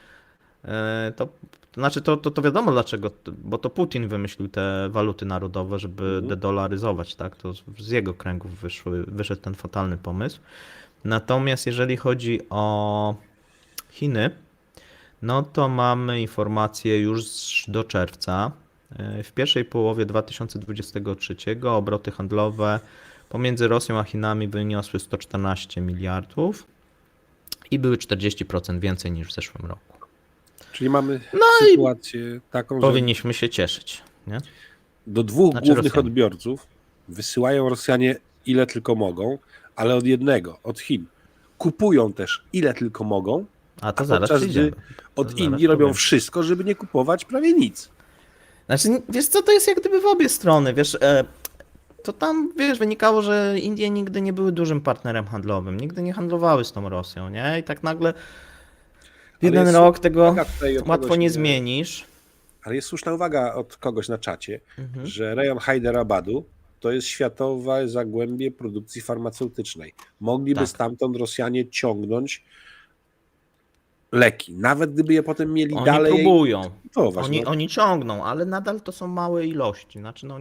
to znaczy to wiadomo dlaczego, bo to Putin wymyślił te waluty narodowe, żeby dedolaryzować, tak? To z jego kręgów wyszedł ten fatalny pomysł. Natomiast jeżeli chodzi o Chiny, no to mamy informacje już do czerwca. W pierwszej połowie 2023 obroty handlowe pomiędzy Rosją a Chinami wyniosły 114 miliardów i były 40% więcej niż w zeszłym roku. Czyli mamy No sytuację taką, że Powinniśmy się cieszyć, nie? do dwóch Znaczy głównych Rosjanie. odbiorców wysyłają Rosjanie ile tylko mogą, ale od jednego, od Chin. Kupują też ile tylko mogą, A to a zaraz podczas gdy przyjdziemy. od zaraz Indii robią powiem. wszystko, żeby nie kupować prawie nic. Znaczy, wiesz co, to jest jak gdyby w obie strony, wiesz, to tam, wiesz, wynikało, że Indie nigdy nie były dużym partnerem handlowym, nigdy nie handlowały z tą Rosją, nie? I tak nagle w jeden jest rok tego uwaga tutaj od łatwo kogoś, nie że- zmienisz. Ale jest słuszna uwaga od kogoś na czacie, Mhm. że rejon Hyderabadu to jest światowe zagłębie produkcji farmaceutycznej. Mogliby Tak. stamtąd Rosjanie ciągnąć leki, nawet gdyby je potem mieli Oni dalej próbują, kupować. No. oni ciągną, ale nadal to są małe ilości, znaczy no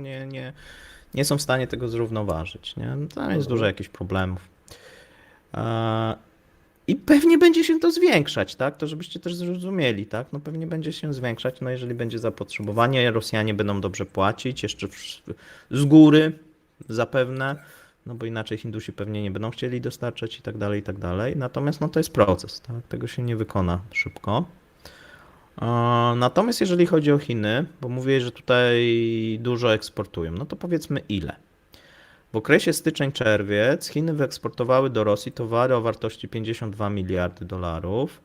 nie są w stanie tego zrównoważyć, nie? No, tam jest dużo jakichś problemów. I pewnie będzie się to zwiększać, tak? To żebyście też zrozumieli, tak? No pewnie będzie się zwiększać, no jeżeli będzie zapotrzebowanie, Rosjanie będą dobrze płacić, jeszcze z góry zapewne, no bo inaczej Hindusi pewnie nie będą chcieli dostarczać i tak dalej, i tak dalej. Natomiast no to jest proces, tak? Tego się nie wykona szybko. Natomiast jeżeli chodzi o Chiny, bo mówię, że tutaj dużo eksportują, no to powiedzmy ile? W okresie styczeń-czerwiec Chiny wyeksportowały do Rosji towary o wartości 52 miliardy dolarów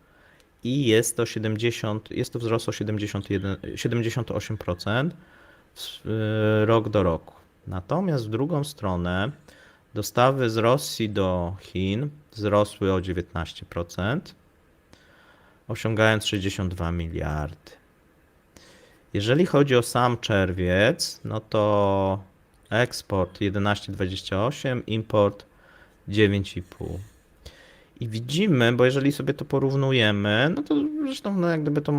i jest to wzrost o 78% rok do roku. Natomiast w drugą stronę dostawy z Rosji do Chin wzrosły o 19%, osiągając 62 miliardy. Jeżeli chodzi o sam czerwiec, no to eksport 11,28, import 9,5. I widzimy, bo jeżeli sobie to porównujemy, no to zresztą no jak gdyby to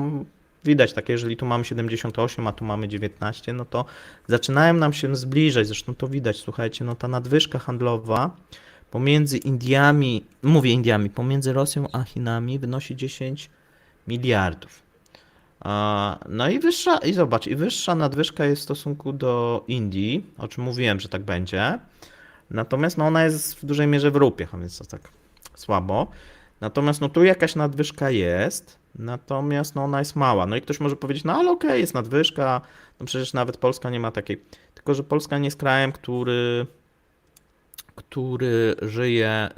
widać, takie jeżeli tu mamy 78, a tu mamy 19, no to zaczynają nam się zbliżać, zresztą to widać, słuchajcie, no ta nadwyżka handlowa pomiędzy pomiędzy Rosją a Chinami wynosi 10 miliardów. No i zobacz, i wyższa nadwyżka jest w stosunku do Indii, o czym mówiłem, że tak będzie. Natomiast no ona jest w dużej mierze w rupiach, a więc to tak słabo. Natomiast no tu jakaś nadwyżka jest, natomiast no ona jest mała. No i ktoś może powiedzieć, no ale okej, jest nadwyżka, no przecież nawet Polska nie ma takiej. Tylko że Polska nie jest krajem, który żyje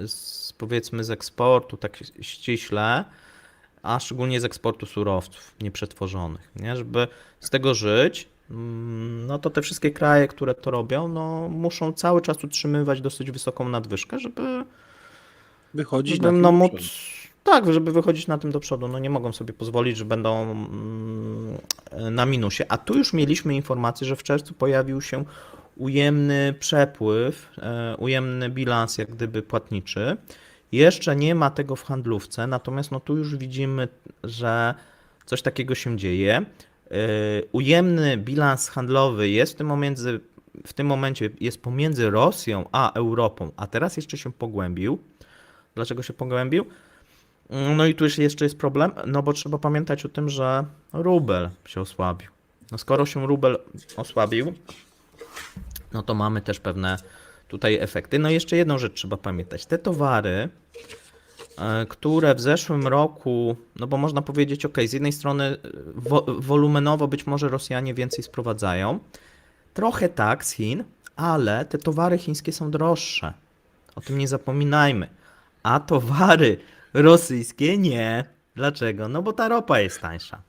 powiedzmy z eksportu tak ściśle, a szczególnie z eksportu surowców nieprzetworzonych, nie? Żeby z tego żyć, no to te wszystkie kraje, które to robią, no muszą cały czas utrzymywać dosyć wysoką nadwyżkę, Wychodzić żeby na no tym móc, do przodu. tak, żeby wychodzić na tym do przodu. No nie mogą sobie pozwolić, że będą na minusie. A tu już mieliśmy informację, że w czerwcu pojawił się ujemny przepływ, ujemny bilans jak gdyby płatniczy. Jeszcze nie ma tego w handlówce, natomiast no tu już widzimy, że coś takiego się dzieje. Ujemny bilans handlowy jest w tym momencie jest pomiędzy Rosją a Europą, a teraz jeszcze się pogłębił. Dlaczego się pogłębił? No i tu jeszcze jest problem, no bo trzeba pamiętać o tym, że rubel się osłabił. No skoro się rubel osłabił, no to mamy też pewne tutaj efekty. No i jeszcze jedną rzecz trzeba pamiętać. Te towary, które w zeszłym roku, no bo można powiedzieć, ok, z jednej strony wolumenowo być może Rosjanie więcej sprowadzają, trochę tak z Chin, ale te towary chińskie są droższe. O tym nie zapominajmy. A towary rosyjskie nie. Dlaczego? No bo ta ropa jest tańsza.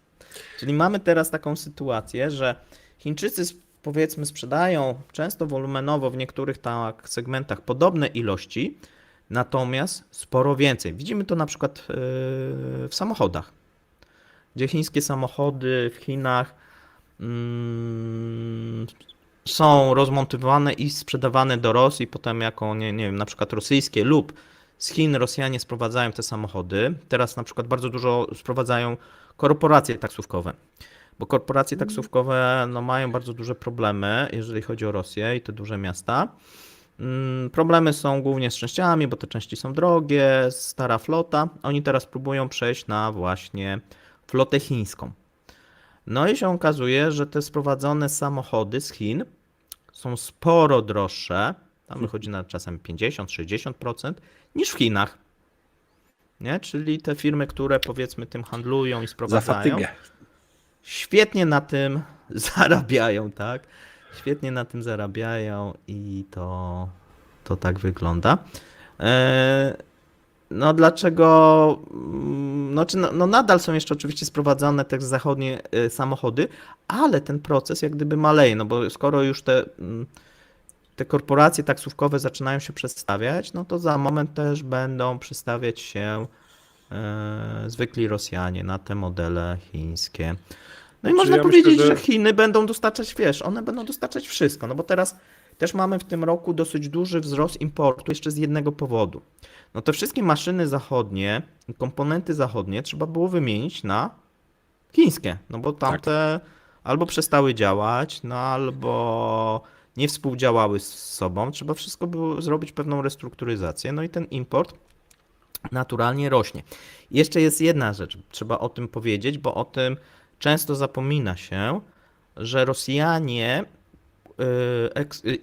Czyli mamy teraz taką sytuację, że Chińczycy powiedzmy sprzedają często wolumenowo w niektórych tak segmentach podobne ilości, natomiast sporo więcej. Widzimy to na przykład w samochodach, gdzie chińskie samochody w Chinach są rozmontowane i sprzedawane do Rosji, potem jako, nie wiem, na przykład rosyjskie lub z Chin Rosjanie sprowadzają te samochody. Teraz na przykład bardzo dużo sprowadzają korporacje taksówkowe, bo korporacje taksówkowe no, mają bardzo duże problemy, jeżeli chodzi o Rosję i te duże miasta. Problemy są głównie z częściami, bo te części są drogie, stara flota. Oni teraz próbują przejść na właśnie flotę chińską. No i się okazuje, że te sprowadzone samochody z Chin są sporo droższe, tam wychodzi na czasem 50-60% niż w Chinach. Nie? Czyli te firmy, które powiedzmy tym handlują i Za sprowadzają, fatygę. świetnie na tym zarabiają, tak? Świetnie na tym zarabiają i to tak wygląda. No dlaczego? No nadal są jeszcze oczywiście sprowadzane te zachodnie samochody, ale ten proces jak gdyby maleje, no bo skoro już te korporacje taksówkowe zaczynają się przedstawiać, no to za moment też będą przedstawiać się zwykli Rosjanie na te modele chińskie. No i Znaczy, można ja powiedzieć, myślę, że- że Chiny będą dostarczać, wiesz, one będą dostarczać wszystko, no bo teraz też mamy w tym roku dosyć duży wzrost importu jeszcze z jednego powodu. No te wszystkie maszyny zachodnie, komponenty zachodnie trzeba było wymienić na chińskie, no bo tamte albo przestały działać, no albo nie współdziałały z sobą. Trzeba wszystko było zrobić pewną restrukturyzację. No i ten import naturalnie rośnie. Jeszcze jest jedna rzecz, trzeba o tym powiedzieć, bo o tym często zapomina się, że Rosjanie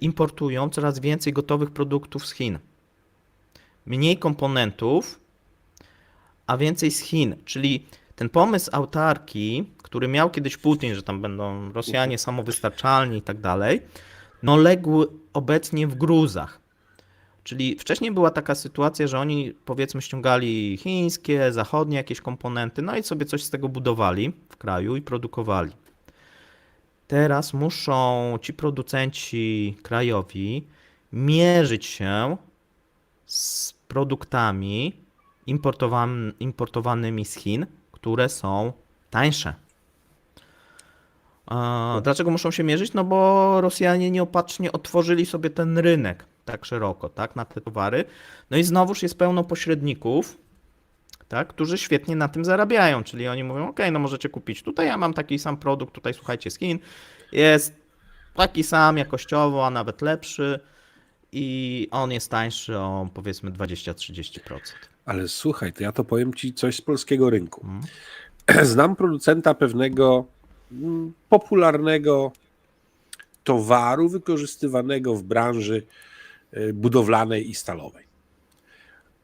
importują coraz więcej gotowych produktów z Chin. Mniej komponentów, a więcej z Chin. Czyli ten pomysł autarki, który miał kiedyś Putin, że tam będą Rosjanie samowystarczalni i tak dalej, no legł obecnie w gruzach. Czyli wcześniej była taka sytuacja, że oni powiedzmy ściągali chińskie, zachodnie jakieś komponenty, no i sobie coś z tego budowali w kraju i produkowali. Teraz muszą ci producenci krajowi mierzyć się z produktami importowanymi z Chin, które są tańsze. Dlaczego muszą się mierzyć? No bo Rosjanie nieopatrznie otworzyli sobie ten rynek tak szeroko, tak, na te towary. No i znowuż jest pełno pośredników, tak, którzy świetnie na tym zarabiają, czyli oni mówią, ok, no możecie kupić tutaj, ja mam taki sam produkt, tutaj słuchajcie z Chin, jest taki sam jakościowo, a nawet lepszy i on jest tańszy o powiedzmy 20-30%. Ale słuchaj, to ja to powiem ci coś z polskiego rynku. Znam producenta pewnego popularnego towaru wykorzystywanego w branży budowlanej i stalowej.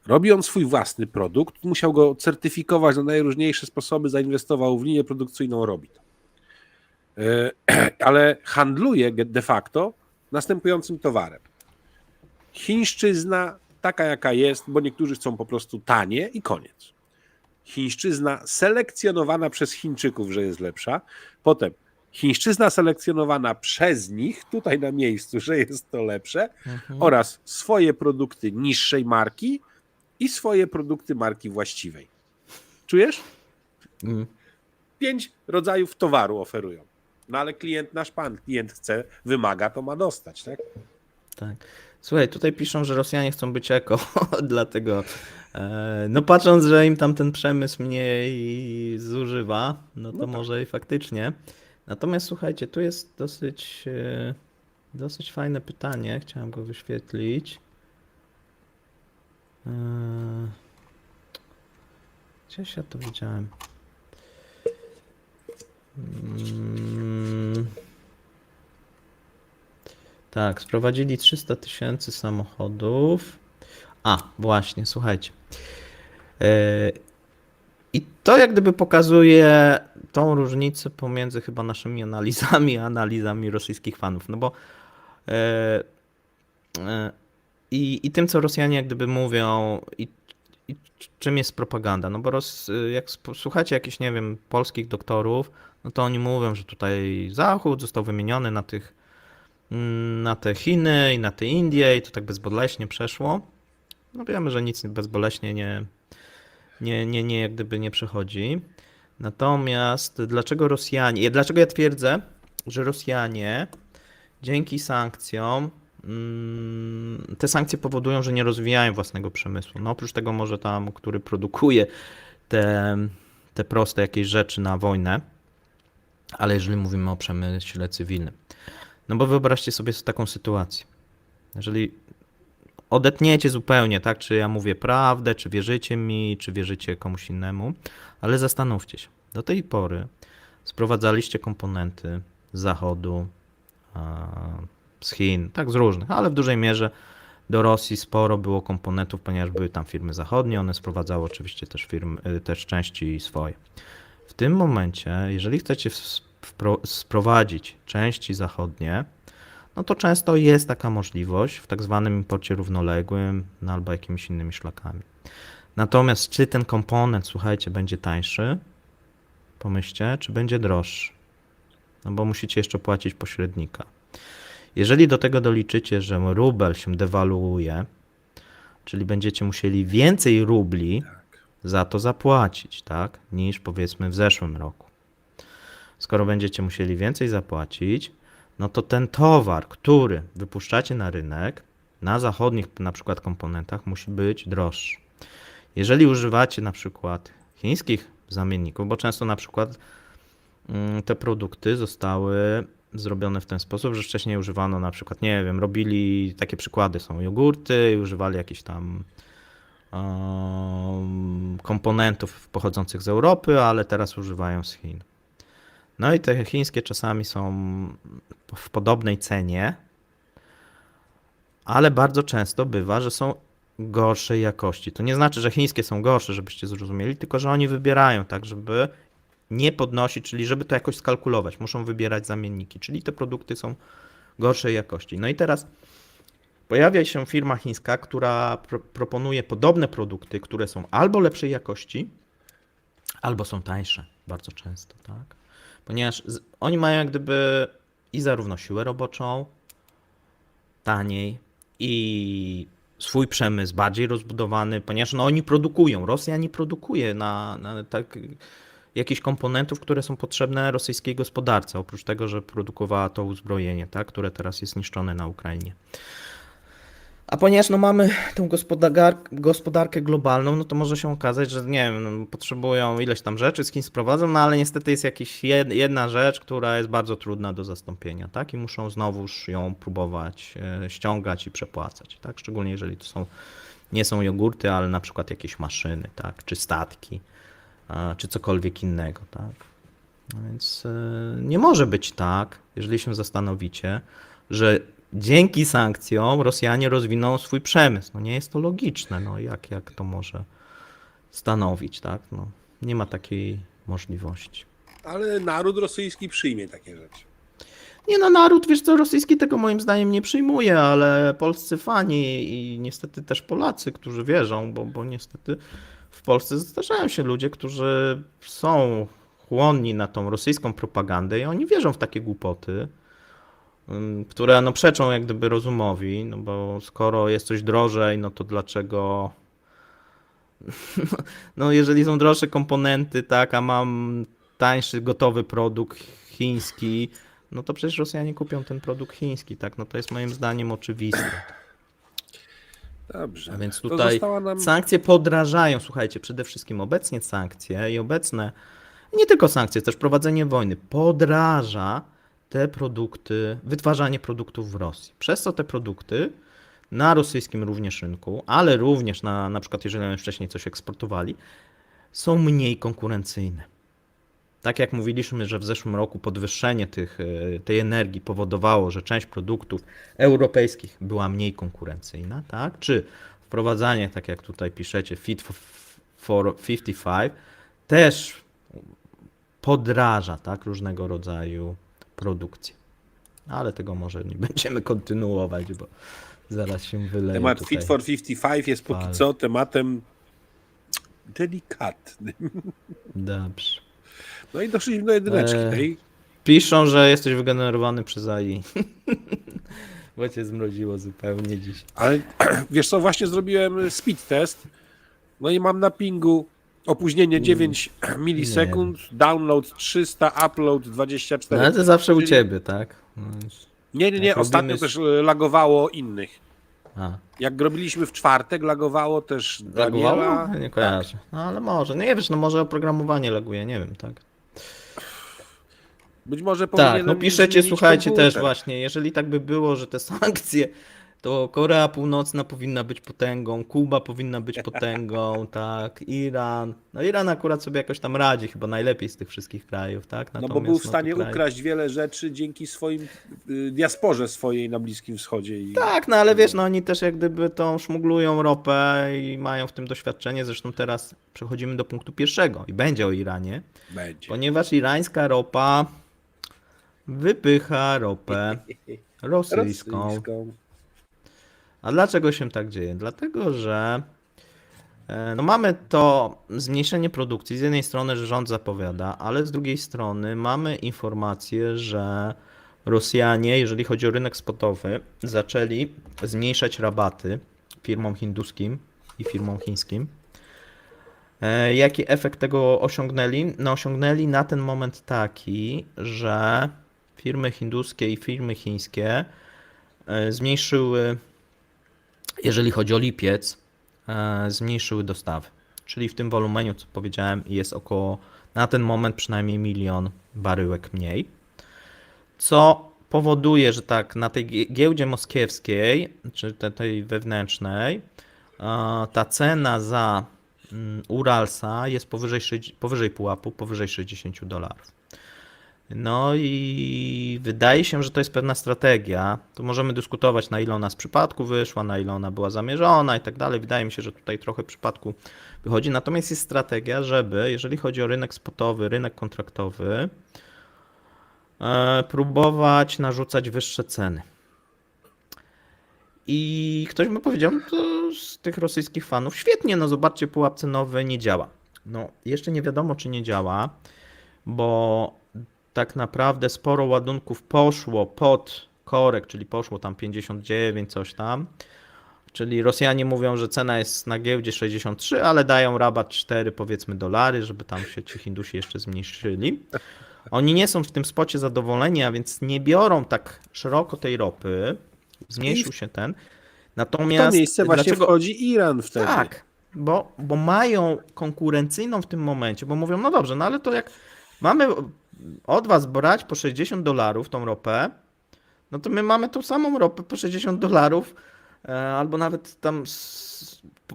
Robi on swój własny produkt, musiał go certyfikować na najróżniejsze sposoby, zainwestował w linię produkcyjną, robi to. Ale handluje de facto następującym towarem. Chińszczyzna taka jaka jest, bo niektórzy chcą po prostu tanie i koniec. Chińszczyzna selekcjonowana przez Chińczyków, że jest lepsza. Potem chińszczyzna selekcjonowana przez nich, tutaj na miejscu, że jest to lepsze. Oraz swoje produkty niższej marki i swoje produkty marki właściwej. Czujesz? 5 rodzajów towaru oferują. No ale klient nasz pan, klient chce, wymaga, to ma dostać, tak? Tak. Słuchaj, tutaj piszą, że Rosjanie chcą być eko, dlatego no patrząc, że im tam ten przemysł mniej zużywa, no to może i faktycznie. Natomiast słuchajcie, tu jest dosyć fajne pytanie, chciałem go wyświetlić. Gdzieś ja to widziałem. Tak, sprowadzili 300 000 samochodów. Właśnie, słuchajcie. I to jak gdyby pokazuje tą różnicę pomiędzy chyba naszymi analizami a analizami rosyjskich fanów. No bo i tym, co Rosjanie jak gdyby mówią i czym jest propaganda. No bo jak słuchacie jakichś, nie wiem, polskich doktorów, no to oni mówią, że tutaj Zachód został wymieniony na te Chiny i na te Indie i to tak bezboleśnie przeszło. No wiemy, że nic bezboleśnie nie jak gdyby nie przechodzi. Natomiast dlaczego ja twierdzę, że Rosjanie dzięki sankcjom te sankcje powodują, że nie rozwijają własnego przemysłu. No oprócz tego może tam, który produkuje te proste jakieś rzeczy na wojnę, ale jeżeli mówimy o przemyśle cywilnym. No bo wyobraźcie sobie taką sytuację. Jeżeli odetniecie zupełnie, tak, czy ja mówię prawdę, czy wierzycie mi, czy wierzycie komuś innemu, ale zastanówcie się. Do tej pory sprowadzaliście komponenty z Zachodu, z Chin, tak z różnych, ale w dużej mierze do Rosji sporo było komponentów, ponieważ były tam firmy zachodnie, one sprowadzały oczywiście też części swoje. W tym momencie, jeżeli chcecie sprowadzić części zachodnie, no to często jest taka możliwość w tak zwanym imporcie równoległym, no albo jakimiś innymi szlakami. Natomiast czy ten komponent, słuchajcie, będzie tańszy? Pomyślcie, czy będzie droższy? No bo musicie jeszcze płacić pośrednika. Jeżeli do tego doliczycie, że rubel się dewaluuje, czyli będziecie musieli więcej rubli za to zapłacić, tak, niż powiedzmy w zeszłym roku. Skoro będziecie musieli więcej zapłacić, no to ten towar, który wypuszczacie na rynek, na zachodnich na przykład komponentach musi być droższy. Jeżeli używacie na przykład chińskich zamienników, bo często na przykład te produkty zostały zrobione w ten sposób, że wcześniej używano na przykład, nie wiem, robili, takie przykłady są, jogurty i używali jakichś tam komponentów pochodzących z Europy, ale teraz używają z Chin. No i te chińskie czasami są w podobnej cenie, ale bardzo często bywa, że są gorszej jakości. To nie znaczy, że chińskie są gorsze, żebyście zrozumieli, tylko że oni wybierają tak, żeby nie podnosić, czyli żeby to jakoś skalkulować. Muszą wybierać zamienniki, czyli te produkty są gorszej jakości. No i teraz pojawia się firma chińska, która proponuje podobne produkty, które są albo lepszej jakości, albo są tańsze, bardzo często, tak? Ponieważ oni mają jak gdyby i zarówno siłę roboczą taniej i swój przemysł bardziej rozbudowany, ponieważ no, oni produkują, Rosja nie produkuje na tak jakichś komponentów, które są potrzebne rosyjskiej gospodarce, oprócz tego, że produkowała to uzbrojenie, tak, które teraz jest niszczone na Ukrainie. A ponieważ no, mamy tą gospodarkę globalną, no to może się okazać, że nie wiem, no, potrzebują ileś tam rzeczy, z Chin sprowadzą, no ale niestety jest jakaś jedna rzecz, która jest bardzo trudna do zastąpienia, tak? I muszą znowuż ją próbować ściągać i przepłacać, tak? Szczególnie jeżeli to są, nie są jogurty, ale na przykład jakieś maszyny, tak? Czy statki, czy cokolwiek innego, tak? No więc nie może być tak, jeżeli się zastanowicie, że dzięki sankcjom Rosjanie rozwiną swój przemysł. No nie jest to logiczne. No jak to może stanowić, tak? No, nie ma takiej możliwości. Ale naród rosyjski przyjmie takie rzeczy. Nie no, naród, wiesz co, rosyjski tego moim zdaniem nie przyjmuje, ale polscy fani i niestety też Polacy, którzy wierzą, bo niestety w Polsce zdarzają się ludzie, którzy są chłonni na tą rosyjską propagandę i oni wierzą w takie głupoty, które no przeczą jak gdyby rozumowi, no bo skoro jest coś drożej, no to dlaczego, no jeżeli są droższe komponenty, tak, a mam tańszy gotowy produkt chiński, no to przecież Rosjanie kupią ten produkt chiński, tak, no to jest moim zdaniem oczywiste. Dobrze. A więc To tutaj została nam... sankcje podrażają, słuchajcie, przede wszystkim obecnie sankcje i obecne, nie tylko sankcje, też prowadzenie wojny podraża te produkty, wytwarzanie produktów w Rosji. Przez co te produkty na rosyjskim również rynku, ale również na przykład jeżeli oni wcześniej coś eksportowali, są mniej konkurencyjne. Tak jak mówiliśmy, że w zeszłym roku podwyższenie tej energii powodowało, że część produktów europejskich była mniej konkurencyjna, tak? Czy wprowadzanie, tak jak tutaj piszecie, Fit for 55 też podraża, tak, różnego rodzaju produkcję. Ale tego może nie będziemy kontynuować, bo zaraz się wyleje Temat tutaj. Fit for 55 jest póki co tematem delikatnym. Dobrze. No i doszliśmy do jedyneczki tej. Piszą, że jesteś wygenerowany przez AI. Bo cię zmroziło zupełnie dziś. Ale wiesz co, właśnie zrobiłem speed test. No i mam na pingu opóźnienie 9 milisekund, download 300, upload 24. No ale to zawsze u Czyli- ciebie, tak? No, Nie. Jak Ostatnio robimy- też lagowało innych. a, Jak robiliśmy w czwartek, lagowało też Daniela. lagowało? Ja nie kojarzę. No ale może. Nie wiesz, no może oprogramowanie laguje, nie wiem, tak? Być może Tak, powinienem no piszecie, zmienić słuchajcie, komputer. też właśnie, jeżeli tak by było, że te sankcje, to Korea Północna powinna być potęgą, Kuba powinna być potęgą, tak, Iran. No Iran akurat sobie jakoś tam radzi, chyba najlepiej z tych wszystkich krajów, tak? No bo Natomiast, był w to stanie kraj- ukraść wiele rzeczy dzięki swoim diasporze swojej na Bliskim Wschodzie. I... Tak, no ale wiesz, no oni też jak gdyby tą szmuglują ropę i mają w tym doświadczenie. Zresztą teraz przechodzimy do punktu pierwszego i będzie o Iranie, Będzie. ponieważ irańska ropa wypycha ropę rosyjską. A dlaczego się tak dzieje? Dlatego, że no mamy to zmniejszenie produkcji. Z jednej strony, że rząd zapowiada, ale z drugiej strony mamy informację, że Rosjanie, jeżeli chodzi o rynek spotowy, zaczęli zmniejszać rabaty firmom hinduskim i firmom chińskim. Jaki efekt tego osiągnęli? No osiągnęli na ten moment taki, że firmy hinduskie i firmy chińskie zmniejszyły, jeżeli chodzi o lipiec, zmniejszyły dostawy. Czyli w tym wolumeniu, co powiedziałem, jest około na ten moment przynajmniej 1 milion baryłek mniej. Co powoduje, że tak na tej giełdzie moskiewskiej, czy tej wewnętrznej, ta cena za Uralsa jest powyżej pułapu, powyżej $60. No i wydaje się, że to jest pewna strategia. Tu możemy dyskutować, na ile ona z przypadku wyszła, na ile ona była zamierzona i tak dalej. Wydaje mi się, że tutaj trochę przypadku wychodzi. Natomiast jest strategia, żeby, jeżeli chodzi o rynek spotowy, rynek kontraktowy, próbować narzucać wyższe ceny. I ktoś by powiedział, no to z tych rosyjskich fanów, świetnie, no zobaczcie, pułap cenowy nie działa. No, jeszcze nie wiadomo, czy nie działa, bo tak naprawdę sporo ładunków poszło pod korek, czyli poszło tam 59, coś tam. Czyli Rosjanie mówią, że cena jest na giełdzie 63, ale dają rabat 4, powiedzmy, dolary, żeby tam się ci Hindusi jeszcze zmniejszyli. Oni nie są w tym spocie zadowoleni, a więc nie biorą tak szeroko tej ropy. Zmniejszył się ten. W to Natomiast miejsce właśnie dlaczego? wchodzi Iran wtedy. Tak, bo mają konkurencyjną w tym momencie, bo mówią, no dobrze, no ale to jak mamy od was brać po $60 tą ropę, no to my mamy tą samą ropę po $60, albo nawet tam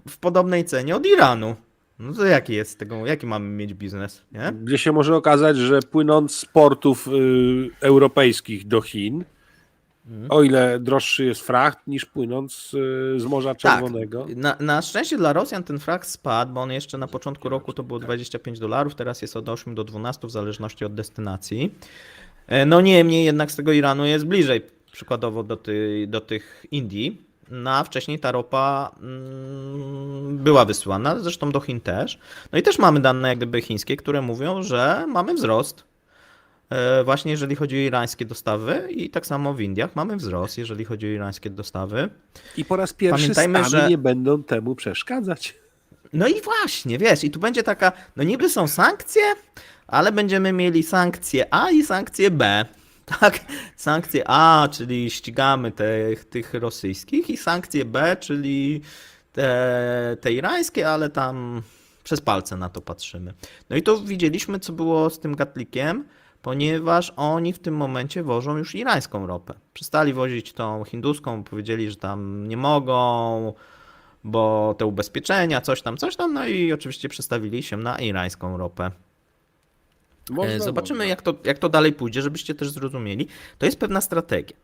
w podobnej cenie od Iranu. No to jaki jest z tego, jaki mamy mieć biznes, nie? Gdzie się może okazać, że płynąc z portów europejskich do Chin, o ile droższy jest fracht niż płynąc z Morza Czerwonego. Tak, na szczęście dla Rosjan ten frakt spadł, bo on jeszcze na początku roku to było $25, teraz jest od 8 do 12 w zależności od destynacji. No niemniej jednak z tego Iranu jest bliżej, przykładowo do tych Indii. No a wcześniej ta ropa była wysyłana, zresztą do Chin też. No i też mamy dane jak gdyby chińskie, które mówią, że mamy wzrost. Właśnie jeżeli chodzi o irańskie dostawy i tak samo w Indiach mamy wzrost, jeżeli chodzi o irańskie dostawy. I po raz pierwszy Pamiętajmy, Stany że- nie będą temu przeszkadzać. No i właśnie, wiesz, i tu będzie taka, no niby są sankcje, ale będziemy mieli sankcje A i sankcje B. Tak, sankcje A, czyli ścigamy tych rosyjskich, i sankcje B, czyli te irańskie, ale tam przez palce na to patrzymy. No i to widzieliśmy, co było z tym Gatlikiem, ponieważ oni w tym momencie wożą już irańską ropę. Przestali wozić tą hinduską, powiedzieli, że tam nie mogą, bo te ubezpieczenia, coś tam, no i oczywiście przestawili się na irańską ropę. Zobaczymy, jak to dalej pójdzie, żebyście też zrozumieli. To jest pewna strategia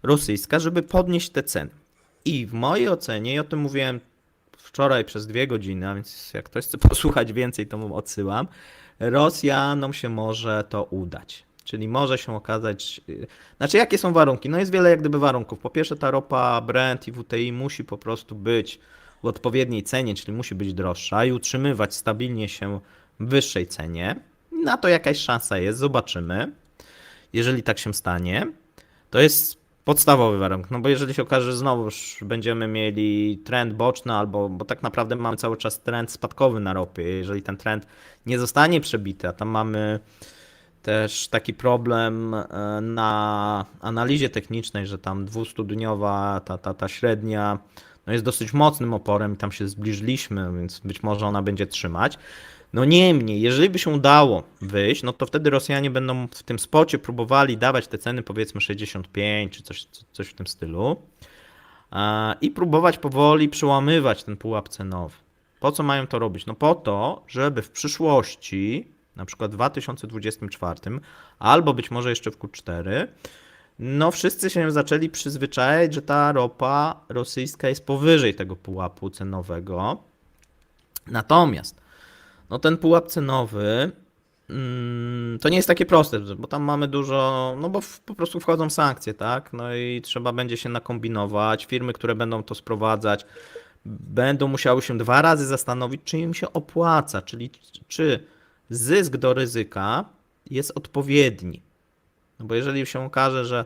rosyjska, żeby podnieść te ceny. I w mojej ocenie, i o tym mówiłem wczoraj przez 2 godziny, a więc jak ktoś chce posłuchać więcej, to mu odsyłam, Rosjanom się może to udać. Czyli może się okazać, znaczy jakie są warunki? No jest wiele jak gdyby warunków. Po pierwsze ta ropa Brent i WTI musi po prostu być w odpowiedniej cenie, czyli musi być droższa i utrzymywać stabilnie się w wyższej cenie. Na to jakaś szansa jest, zobaczymy. Jeżeli tak się stanie, to jest podstawowy warunek, no bo jeżeli się okaże, że znowuż będziemy mieli trend boczny, bo tak naprawdę mamy cały czas trend spadkowy na ropie, jeżeli ten trend nie zostanie przebity, a tam mamy też taki problem na analizie technicznej, że tam 200-dniowa ta średnia no jest dosyć mocnym oporem i tam się zbliżyliśmy, więc być może ona będzie trzymać. No niemniej, jeżeli by się udało wyjść, no to wtedy Rosjanie będą w tym spocie próbowali dawać te ceny powiedzmy 65 czy coś w tym stylu i próbować powoli przełamywać ten pułap cenowy. Po co mają to robić? No po to, żeby w przyszłości, na przykład w 2024 albo być może jeszcze w Q4, no wszyscy się zaczęli przyzwyczajać, że ta ropa rosyjska jest powyżej tego pułapu cenowego. Natomiast no ten pułap cenowy to nie jest takie proste, bo tam mamy dużo, no bo po prostu wchodzą sankcje, tak? No i trzeba będzie się nakombinować. Firmy, które będą to sprowadzać, będą musiały się 2 razy zastanowić, czy im się opłaca, czyli czy zysk do ryzyka jest odpowiedni. No bo jeżeli się okaże, że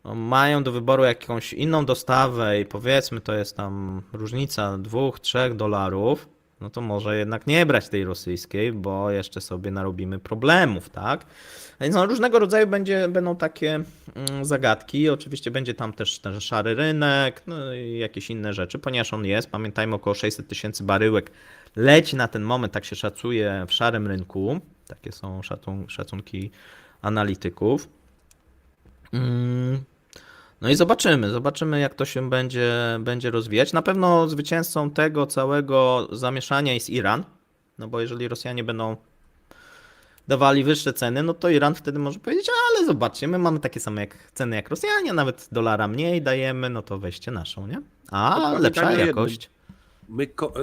mają do wyboru jakąś inną dostawę i powiedzmy to jest tam różnica $2-3, no to może jednak nie brać tej rosyjskiej, bo jeszcze sobie narobimy problemów, tak? Więc no, różnego rodzaju będą takie zagadki. Oczywiście będzie tam też ten szary rynek, no i jakieś inne rzeczy, ponieważ on jest, pamiętajmy, około 600 000 baryłek leci na ten moment, tak się szacuje, w szarym rynku. Takie są szacunki analityków. No i zobaczymy jak to się będzie rozwijać. Na pewno zwycięzcą tego całego zamieszania jest Iran, no bo jeżeli Rosjanie będą dawali wyższe ceny, no to Iran wtedy może powiedzieć, ale zobaczcie, my mamy takie same ceny jak Rosjanie, nawet dolara mniej dajemy, no to weźcie naszą, nie? A Pamiętajmy lepsza o jednym. jakość.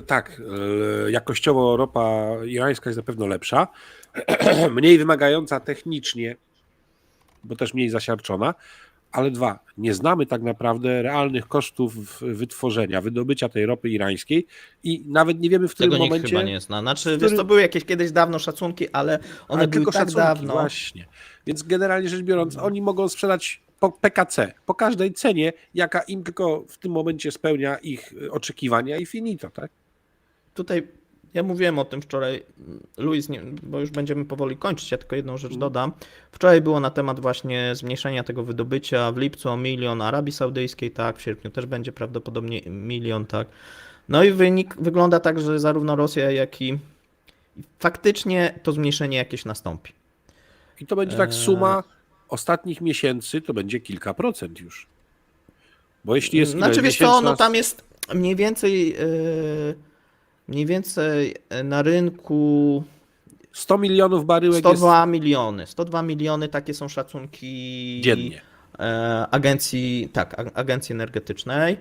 Tak, jakościowo ropa irańska jest na pewno lepsza, mniej wymagająca technicznie, bo też mniej zasiarczona, ale dwa, nie znamy tak naprawdę realnych kosztów wytworzenia, wydobycia tej ropy irańskiej i nawet nie wiemy w którym Tego nikt momencie... chyba nie zna. Znaczy, w wiesz, którym- to były jakieś kiedyś dawno szacunki, ale one ale były tylko tak szacunki, dawno. właśnie. Więc generalnie rzecz biorąc, oni mogą sprzedać po PKC, po każdej cenie, jaka im tylko w tym momencie spełnia ich oczekiwania i finito, tak? Tutaj ja mówiłem o tym wczoraj, Luis, bo już będziemy powoli kończyć, ja tylko jedną rzecz dodam. Wczoraj było na temat właśnie zmniejszenia tego wydobycia, w lipcu o 1 000 000 Arabii Saudyjskiej, tak, w sierpniu też będzie prawdopodobnie 1 000 000, tak. No i wynik wygląda tak, że zarówno Rosja, jak i faktycznie to zmniejszenie jakieś nastąpi. I to będzie tak suma ostatnich miesięcy, to będzie kilka procent już. Bo jeśli jest Znaczy wiesz co, miesięczna... no tam jest mniej więcej na rynku 100 milionów baryłek 102 miliony. 102 miliony takie są szacunki jest dziennie. agencji energetycznej,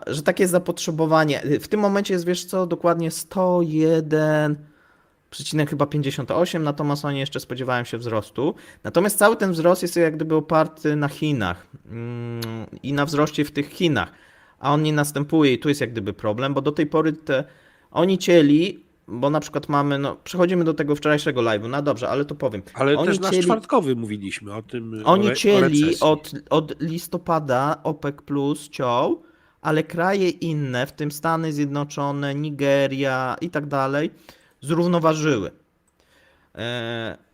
że takie jest zapotrzebowanie. W tym momencie jest, wiesz co, dokładnie 101,58, natomiast oni jeszcze spodziewają się wzrostu. Natomiast cały ten wzrost jest jak gdyby oparty na Chinach i na wzroście w tych Chinach, a on nie następuje i tu jest jak gdyby problem, bo do tej pory oni cieli, bo na przykład mamy, no przechodzimy do tego wczorajszego live'u, no dobrze, ale to powiem. Ale Oni też nasz cieli- czwartkowy mówiliśmy o tym, Oni o cieli recesji. od listopada OPEC Plus ciął, ale kraje inne, w tym Stany Zjednoczone, Nigeria i tak dalej, zrównoważyły.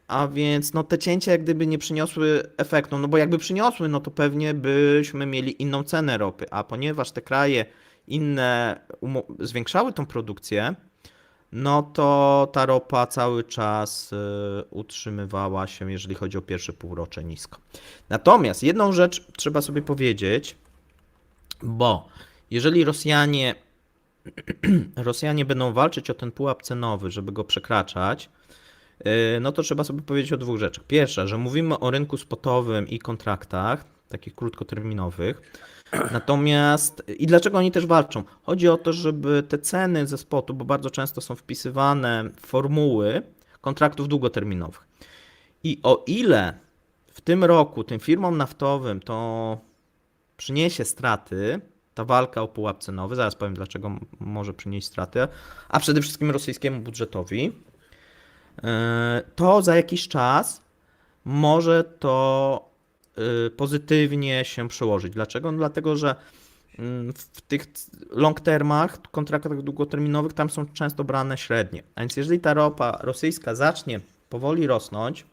A więc no, te cięcia jak gdyby nie przyniosły efektu, no bo jakby przyniosły, no to pewnie byśmy mieli inną cenę ropy, a ponieważ te kraje inne zwiększały tą produkcję, no to ta ropa cały czas utrzymywała się, jeżeli chodzi o pierwsze półrocze, nisko. Natomiast jedną rzecz trzeba sobie powiedzieć, bo jeżeli Rosjanie będą walczyć o ten pułap cenowy, żeby go przekraczać, no to trzeba sobie powiedzieć o dwóch rzeczach. Pierwsza, że mówimy o rynku spotowym i kontraktach, takich krótkoterminowych. Natomiast i dlaczego oni też walczą? Chodzi o to, żeby te ceny ze spotu, bo bardzo często są wpisywane formuły kontraktów długoterminowych. I o ile w tym roku tym firmom naftowym to przyniesie straty, ta walka o pułap cenowy, zaraz powiem dlaczego może przynieść straty, a przede wszystkim rosyjskiemu budżetowi, to za jakiś czas może to pozytywnie się przełożyć. Dlaczego? No dlatego, że w tych long termach, kontraktach długoterminowych, tam są często brane średnie. A więc jeżeli ta ropa rosyjska zacznie powoli rosnąć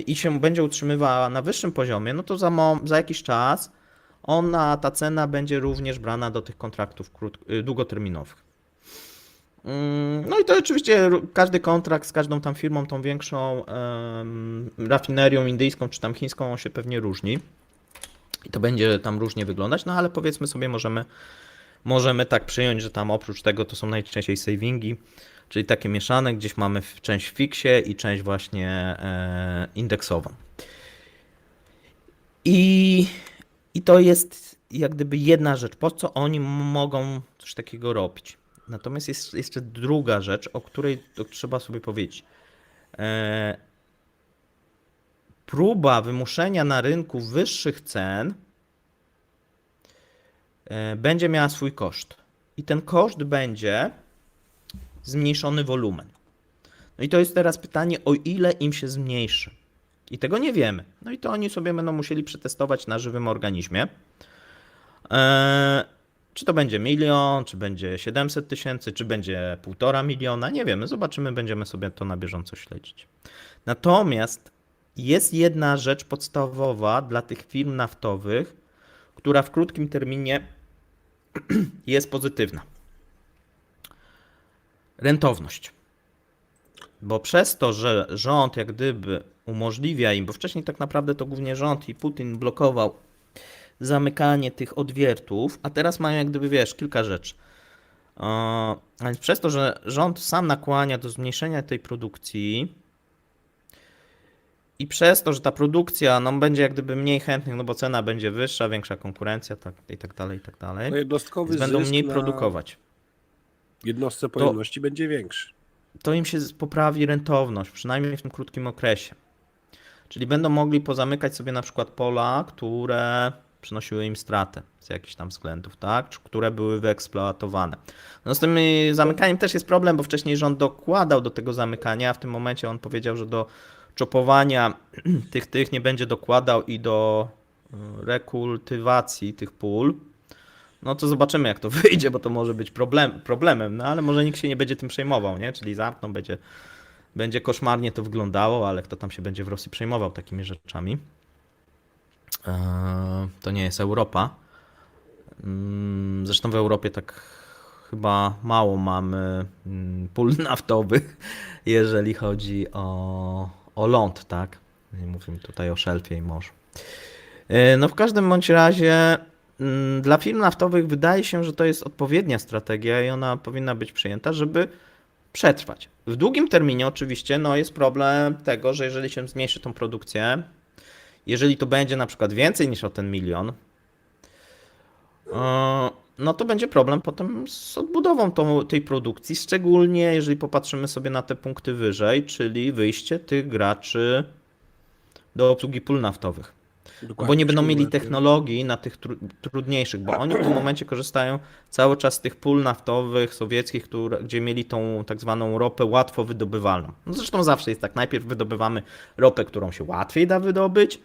i się będzie utrzymywała na wyższym poziomie, no to za jakiś czas ta cena będzie również brana do tych kontraktów długoterminowych. No i to oczywiście każdy kontrakt z każdą tam firmą, tą większą rafinerią indyjską czy tam chińską, on się pewnie różni. I to będzie tam różnie wyglądać, no ale powiedzmy sobie, możemy tak przyjąć, że tam oprócz tego to są najczęściej savingi, czyli takie mieszane, gdzieś mamy część w fiksie i część właśnie indeksową. I to jest jak gdyby jedna rzecz, po co oni mogą coś takiego robić. Natomiast jest jeszcze druga rzecz, o której to trzeba sobie powiedzieć. Próba wymuszenia na rynku wyższych cen będzie miała swój koszt. I ten koszt będzie zmniejszony wolumen. No i to jest teraz pytanie, o ile im się zmniejszy. I tego nie wiemy. No i to oni sobie będą musieli przetestować na żywym organizmie. Czy to będzie 1 000 000, czy będzie 700 000, czy będzie 1,5 miliona, nie wiemy, zobaczymy, będziemy sobie to na bieżąco śledzić. Natomiast jest jedna rzecz podstawowa dla tych firm naftowych, która w krótkim terminie jest pozytywna. Rentowność. Bo przez to, że rząd jak gdyby umożliwia im, bo wcześniej tak naprawdę to głównie rząd i Putin blokował zamykanie tych odwiertów, a teraz mają jak gdyby, wiesz, kilka rzeczy. A więc przez to, że rząd sam nakłania do zmniejszenia tej produkcji i przez to, że ta produkcja no, będzie jak gdyby mniej chętnych, no bo cena będzie wyższa, większa konkurencja tak, i tak dalej, i tak dalej, No jednostkowy więc będą zysk mniej na produkować. jednostce pojemności będzie większy. To im się poprawi rentowność, przynajmniej w tym krótkim okresie. Czyli będą mogli pozamykać sobie na przykład pola, które przynosiły im stratę z jakichś tam względów, tak? Czy które były wyeksploatowane. No z tym zamykaniem też jest problem, bo wcześniej rząd dokładał do tego zamykania, a w tym momencie on powiedział, że do czopowania tych nie będzie dokładał i do rekultywacji tych pól. No to zobaczymy jak to wyjdzie, bo to może być problemem, no ale może nikt się nie będzie tym przejmował, nie? Czyli zamkną, będzie koszmarnie to wyglądało, ale kto tam się będzie w Rosji przejmował takimi rzeczami? To nie jest Europa. Zresztą w Europie tak chyba mało mamy pól naftowych, jeżeli chodzi o ląd, tak? Nie mówimy tutaj o szelfie i morzu. No w każdym bądź razie dla firm naftowych wydaje się, że to jest odpowiednia strategia i ona powinna być przyjęta, żeby przetrwać. W długim terminie oczywiście no jest problem tego, że jeżeli się zmniejszy tą produkcję, jeżeli to będzie na przykład więcej niż o ten milion, no to będzie problem potem z odbudową tej produkcji, szczególnie jeżeli popatrzymy sobie na te punkty wyżej, czyli wyjście tych graczy do obsługi pól naftowych. No bo nie będą mieli technologii na tych trudniejszych, bo oni w tym momencie korzystają cały czas z tych pól naftowych sowieckich, gdzie mieli tą tak zwaną ropę łatwo wydobywalną. No zresztą zawsze jest tak, najpierw wydobywamy ropę, którą się łatwiej da wydobyć,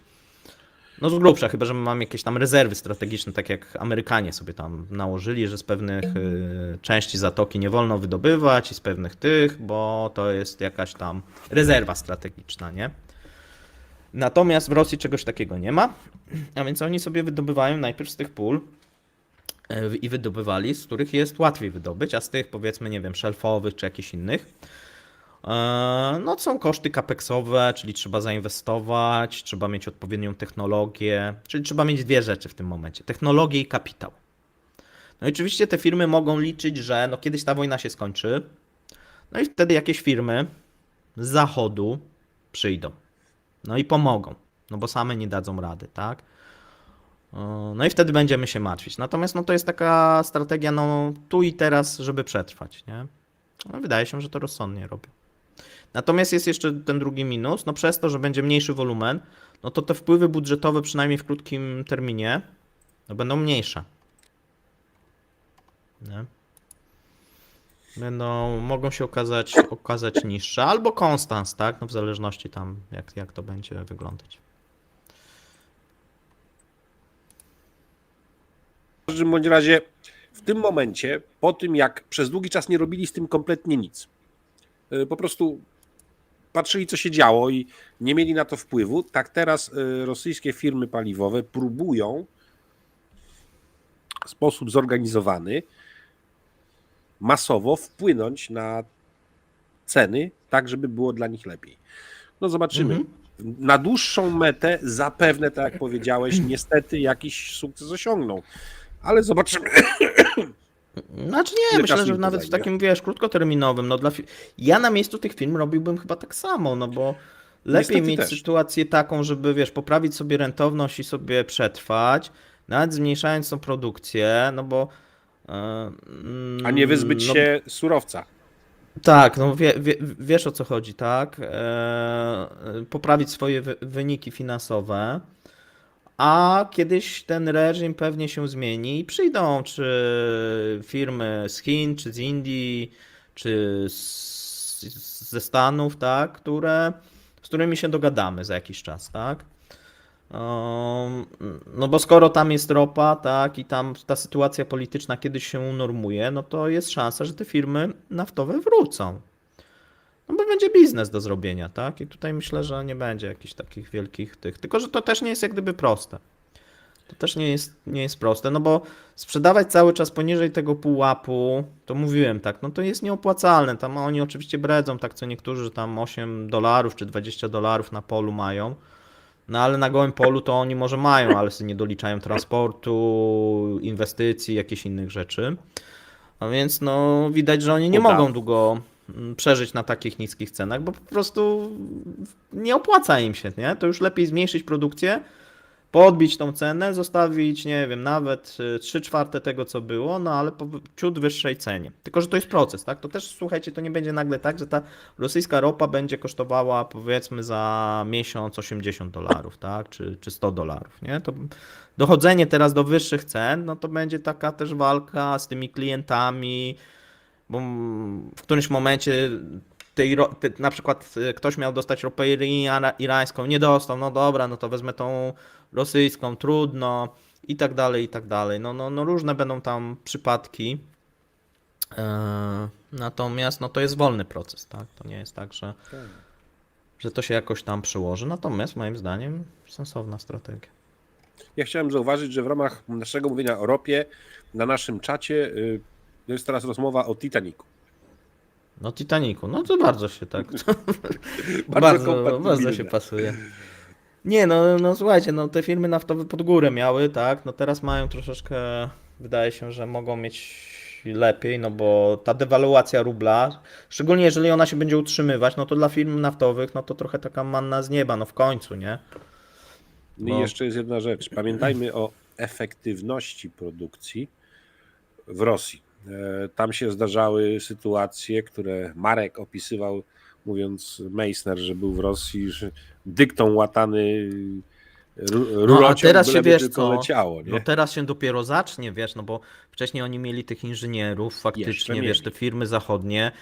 no z grubsza, chyba że mamy jakieś tam rezerwy strategiczne, tak jak Amerykanie sobie tam nałożyli, że z pewnych części zatoki nie wolno wydobywać i z pewnych tych, bo to jest jakaś tam rezerwa strategiczna, nie? Natomiast w Rosji czegoś takiego nie ma, a więc oni sobie wydobywają najpierw z tych pól i wydobywali, z których jest łatwiej wydobyć, a z tych powiedzmy, nie wiem, szelfowych czy jakichś innych, no to są koszty kapeksowe, czyli trzeba zainwestować, trzeba mieć odpowiednią technologię, czyli trzeba mieć dwie rzeczy w tym momencie, technologię i kapitał. No i oczywiście te firmy mogą liczyć, że no kiedyś ta wojna się skończy, no i wtedy jakieś firmy z zachodu przyjdą. No i pomogą, no bo same nie dadzą rady, tak? No i wtedy będziemy się martwić. Natomiast no to jest taka strategia, no tu i teraz, żeby przetrwać, nie? No, wydaje się, że to rozsądnie robią. Natomiast jest jeszcze ten drugi minus, no przez to, że będzie mniejszy wolumen, no to te wpływy budżetowe przynajmniej w krótkim terminie, no będą mniejsze. Nie? Mogą się okazać niższe, albo konstans, tak? No w zależności tam, jak to będzie wyglądać. W każdym bądź razie w tym momencie, po tym jak przez długi czas nie robili z tym kompletnie nic, po prostu patrzyli, co się działo i nie mieli na to wpływu, tak teraz rosyjskie firmy paliwowe próbują w sposób zorganizowany masowo wpłynąć na ceny, tak żeby było dla nich lepiej. No zobaczymy. Na dłuższą metę zapewne, tak jak powiedziałeś, niestety jakiś sukces osiągną, ale zobaczymy. Znaczy nie, myślę, że nawet w takim, wiesz, krótkoterminowym, no ja na miejscu tych firm robiłbym chyba tak samo, no bo lepiej mieć sytuację taką, żeby, wiesz, poprawić sobie rentowność i sobie przetrwać, nawet zmniejszając tą produkcję, no bo... a nie wyzbyć się surowca. Tak, no wiesz o co chodzi, tak? Poprawić swoje wyniki finansowe, a kiedyś ten reżim pewnie się zmieni i przyjdą czy firmy z Chin, czy z Indii, czy ze Stanów, tak? Z którymi się dogadamy za jakiś czas, tak? No bo skoro tam jest ropa, tak, i tam ta sytuacja polityczna kiedyś się unormuje, no to jest szansa, że te firmy naftowe wrócą. No bo będzie biznes do zrobienia, tak? I tutaj myślę, że nie będzie jakichś takich wielkich tych. Tylko, że to też nie jest jak gdyby proste. To też nie jest proste, no bo sprzedawać cały czas poniżej tego pułapu, to mówiłem tak, no to jest nieopłacalne. Tam oni oczywiście bredzą, tak co niektórzy tam $8 czy $20 na polu mają. No ale na gołym polu to oni może mają, ale sobie nie doliczają transportu, inwestycji, jakichś innych rzeczy. A więc no widać, że oni nie Uda. mogą długo przeżyć na takich niskich cenach, bo po prostu nie opłaca im się, nie? To już lepiej zmniejszyć produkcję, podbić tą cenę, zostawić, nie wiem, nawet 3/4 tego, co było, no ale po ciut wyższej cenie. Tylko, że to jest proces, tak? To też, słuchajcie, to nie będzie nagle tak, że ta rosyjska ropa będzie kosztowała, powiedzmy, za miesiąc $80, tak? Czy $100, nie? To dochodzenie teraz do wyższych cen, no to będzie taka też walka z tymi klientami, bo w którymś momencie na przykład ktoś miał dostać ropę irańską, nie dostał, no dobra, no to wezmę tą rosyjską, trudno i tak dalej, i tak dalej. No różne będą tam przypadki. Natomiast no to jest wolny proces, tak? To nie jest tak, że to się jakoś tam przełoży. Natomiast moim zdaniem sensowna strategia. Ja chciałem zauważyć, że w ramach naszego mówienia o ropie na naszym czacie jest teraz rozmowa o Titanicu. No Titanicu, no to bardzo się tak, Bardzo bardzo kompatybilne. się pasuje. Nie, no słuchajcie, no te firmy naftowe pod górę miały, tak, no teraz mają troszeczkę, wydaje się, że mogą mieć lepiej, no bo ta dewaluacja rubla, szczególnie jeżeli ona się będzie utrzymywać, no to dla firm naftowych, no to trochę taka manna z nieba, no w końcu, nie? No i jeszcze jest jedna rzecz. Pamiętajmy o efektywności produkcji w Rosji. Tam się zdarzały sytuacje, które Marek opisywał, mówiąc Meissner, że był w Rosji, że dyktą łatany No a rurociąg, teraz się byleby wiesz tylko co, leciało, nie? no teraz się dopiero zacznie, wiesz, no bo wcześniej oni mieli tych inżynierów, Jeszcze faktycznie, wiesz, te mieli. firmy zachodnie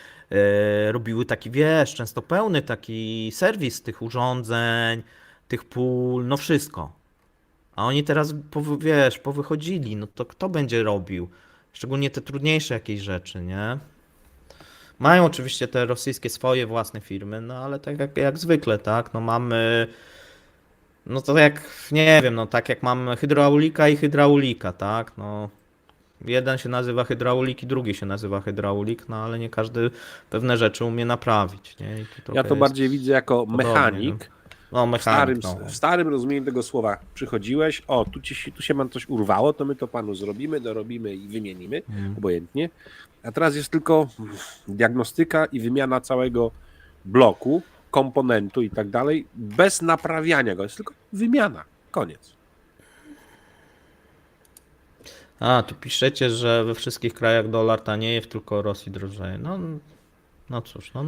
robiły taki, wiesz, często pełny taki serwis tych urządzeń, tych pól, no wszystko. A oni teraz, wiesz, powychodzili, no to kto będzie robił? Szczególnie te trudniejsze jakieś rzeczy, nie? Mają oczywiście te rosyjskie swoje własne firmy, no ale tak jak zwykle, tak? No mamy, no to jak, nie wiem, no tak jak mamy hydraulika i hydraulika, tak? No jeden się nazywa hydraulik i drugi się nazywa hydraulik, no ale nie każdy pewne rzeczy umie naprawić, nie? I tu Ja trochę to jest bardziej widzę jako podobnie, mechanik. no W starym, mechanik, no. w starym rozumieniu tego słowa przychodziłeś, o, tu się mam coś urwało, to my to panu zrobimy, dorobimy i wymienimy, obojętnie. A teraz jest tylko diagnostyka i wymiana całego bloku, komponentu i tak dalej, bez naprawiania go, jest tylko wymiana, koniec. A, tu piszecie, że we wszystkich krajach dolar tanieje, w tylko Rosji drożeje. No cóż, no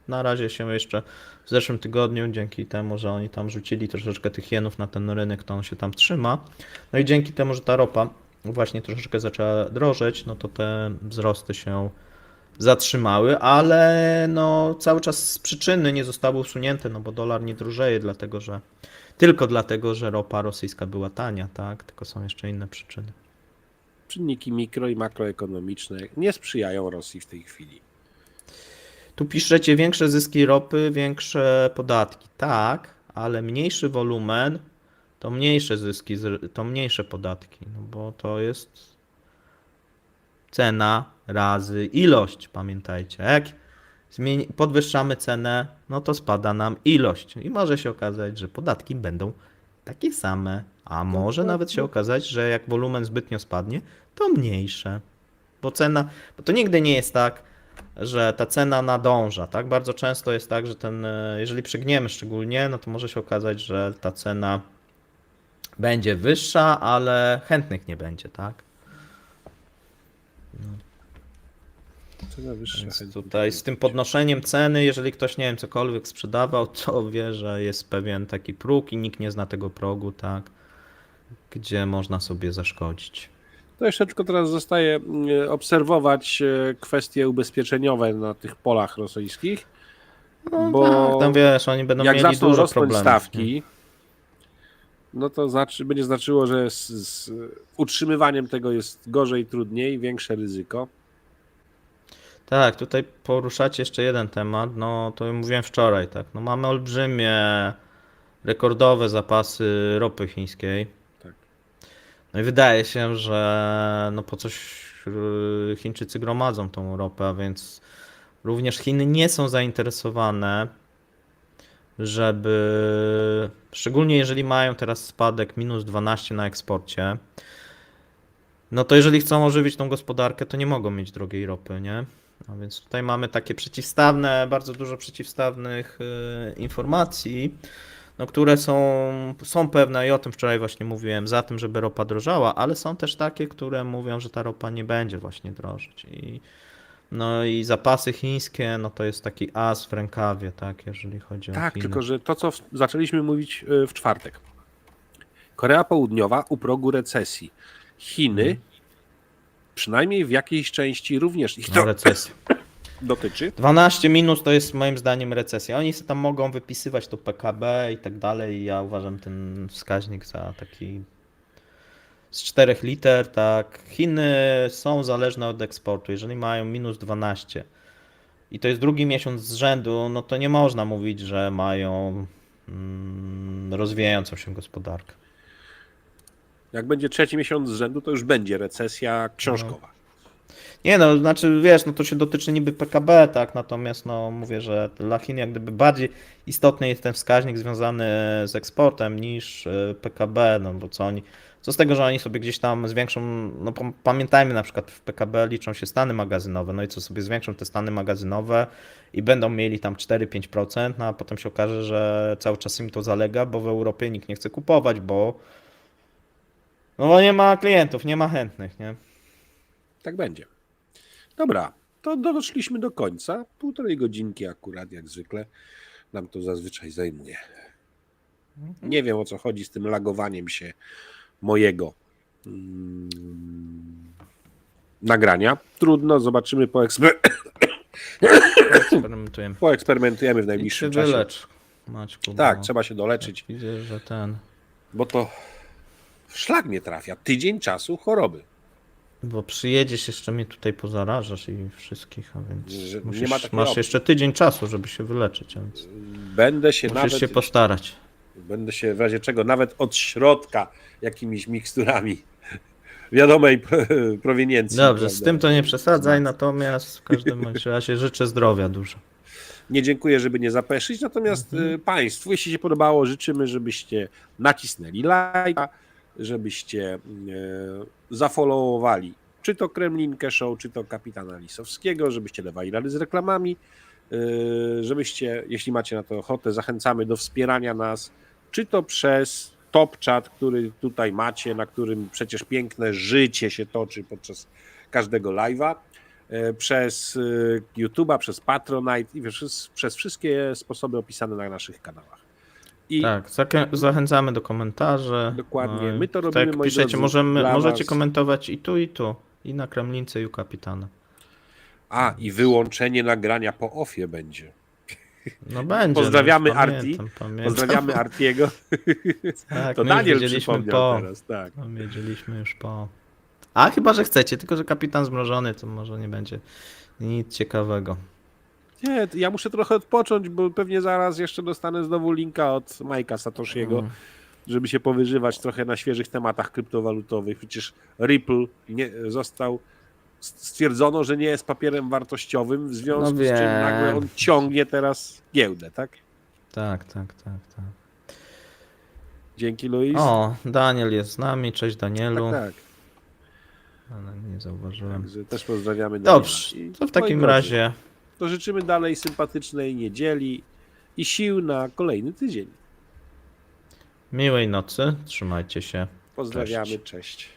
na razie się jeszcze w zeszłym tygodniu, dzięki temu, że oni tam rzucili troszeczkę tych jenów na ten rynek, to on się tam trzyma. No i dzięki temu, że ta ropa właśnie troszeczkę zaczęła drożeć, no to te wzrosty się zatrzymały, ale no cały czas z przyczyny nie zostały usunięte, no bo dolar nie drożeje tylko dlatego, że ropa rosyjska była tania, tak? Tylko są jeszcze inne przyczyny. Czynniki mikro i makroekonomiczne nie sprzyjają Rosji w tej chwili. Tu piszecie większe zyski ropy, większe podatki. Tak, ale mniejszy wolumen to mniejsze zyski, to mniejsze podatki, no bo to jest cena razy ilość, pamiętajcie. Jak podwyższamy cenę, no to spada nam ilość i może się okazać, że podatki będą takie same, a może nawet się okazać, że jak wolumen zbytnio spadnie, to mniejsze. Bo to nigdy nie jest tak, że ta cena nadąża, tak? Bardzo często jest tak, że jeżeli przygniemy szczególnie, no to może się okazać, że ta cena będzie wyższa, ale chętnych nie będzie, tak? Cena wyższa. Więc tutaj z tym podnoszeniem ceny, jeżeli ktoś, nie wiem, cokolwiek sprzedawał, to wie, że jest pewien taki próg i nikt nie zna tego progu, tak? Gdzie można sobie zaszkodzić. To jeszcze tylko teraz zostaje obserwować kwestie ubezpieczeniowe na tych polach rosyjskich, No bo tak, tam wiesz, oni będą jak mieli zaczną dużo rosnąć problemów. stawki, Nie? no to będzie znaczyło, że z utrzymywaniem tego jest gorzej, trudniej, większe ryzyko. Tak, tutaj poruszacie jeszcze jeden temat, no to mówiłem wczoraj, tak, no mamy olbrzymie, rekordowe zapasy ropy chińskiej. Tak. No i wydaje się, że no po coś Chińczycy gromadzą tą ropę, a więc również Chiny nie są zainteresowane żeby, szczególnie jeżeli mają teraz spadek minus 12 na eksporcie, no to jeżeli chcą ożywić tą gospodarkę, to nie mogą mieć drogiej ropy, nie? A więc tutaj mamy takie przeciwstawne, bardzo dużo przeciwstawnych informacji, no, które są pewne i o tym wczoraj właśnie mówiłem, za tym, żeby ropa drożała, ale są też takie, które mówią, że ta ropa nie będzie właśnie drożyć. No i zapasy chińskie, no to jest taki as w rękawie, tak, jeżeli chodzi o Tak, Chiny. tylko że to, co zaczęliśmy mówić w czwartek. Korea Południowa u progu recesji. Chiny, przynajmniej w jakiejś części również ich No, to recesja. dotyczy. 12 minus to jest moim zdaniem recesja. Oni sobie tam mogą wypisywać to PKB i tak dalej. Ja uważam ten wskaźnik za taki z 4 liter, tak. Chiny są zależne od eksportu. Jeżeli mają minus 12 i to jest drugi miesiąc z rzędu, no to nie można mówić, że mają rozwijającą się gospodarkę. Jak będzie trzeci miesiąc z rzędu, to już będzie recesja książkowa. Nie no, znaczy wiesz, no to się dotyczy niby PKB, tak, natomiast no mówię, że dla Chin jak gdyby bardziej istotny jest ten wskaźnik związany z eksportem niż PKB, no bo co z tego, że oni sobie gdzieś tam zwiększą, no pamiętajmy na przykład w PKB liczą się stany magazynowe, no i co sobie zwiększą te stany magazynowe i będą mieli tam 4-5%, no a potem się okaże, że cały czas im to zalega, bo w Europie nikt nie chce kupować, bo nie ma klientów, nie ma chętnych, nie? Tak będzie. Dobra, to doszliśmy do końca. 1,5 godzinki akurat, jak zwykle. Nam to zazwyczaj zajmuje. Nie wiem, o co chodzi z tym lagowaniem się mojego nagrania. Trudno, zobaczymy, Eksperymentujemy. poeksperymentujemy w I się najbliższym czasie. wylecz, Maćku, Tak, bo trzeba się doleczyć, widzę, że ten... bo to szlak mnie trafia. Tydzień czasu choroby. Bo przyjedziesz, jeszcze mnie tutaj pozarażasz i wszystkich, a więc Że nie musisz, ma takiej masz opcji. jeszcze tydzień czasu, żeby się wyleczyć, a więc Będę się musisz nawet się postarać. Będę się w razie czego nawet od środka jakimiś miksturami wiadomej proweniencji. Dobrze, z prawda? tym to nie przesadzaj, natomiast w każdym bądź razie życzę zdrowia dużo. Nie dziękuję, żeby nie zapeszyć, natomiast Państwu, jeśli się podobało, życzymy, żebyście nacisnęli lajka, żebyście zafollowowali czy to Kremlinkę Show, czy to Kapitana Lisowskiego, żebyście lewali rady z reklamami, żebyście, jeśli macie na to ochotę, zachęcamy do wspierania nas, czy to przez Top Chat, który tutaj macie, na którym przecież piękne życie się toczy podczas każdego live'a, przez YouTube'a, przez Patronite i przez wszystkie sposoby opisane na naszych kanałach. I Tak, zachęcamy do komentarzy. Dokładnie. No i My to tak robimy, jak moi piszecie, drodzy, dla możecie was. komentować i tu, i na Kremlince, i u Kapitana. I wyłączenie nagrania po ofie będzie. No będzie. Pozdrawiamy no, Arti. pamiętam. Pozdrawiamy Artiego. Tak, To my już Daniel wiedzieliśmy przypomniał teraz, tak. No, wiedzieliśmy już po. A chyba, że chcecie, tylko że kapitan zmrożony, to może nie będzie nic ciekawego. Nie, ja muszę trochę odpocząć, bo pewnie zaraz jeszcze dostanę znowu linka od Majka Satoshiego, żeby się powyżywać trochę na świeżych tematach kryptowalutowych. Przecież Ripple stwierdzono, że nie jest papierem wartościowym, w związku z czym nagle on ciągnie teraz giełdę, tak? Tak. Dzięki, Luis. O, Daniel jest z nami, cześć Danielu. Tak. Ale nie zauważyłem. Także też pozdrawiamy Daniela. Dobrze, I to w takim moi drodzy, razie to życzymy dalej sympatycznej niedzieli i sił na kolejny tydzień. miłej nocy, trzymajcie się. Pozdrawiamy, cześć.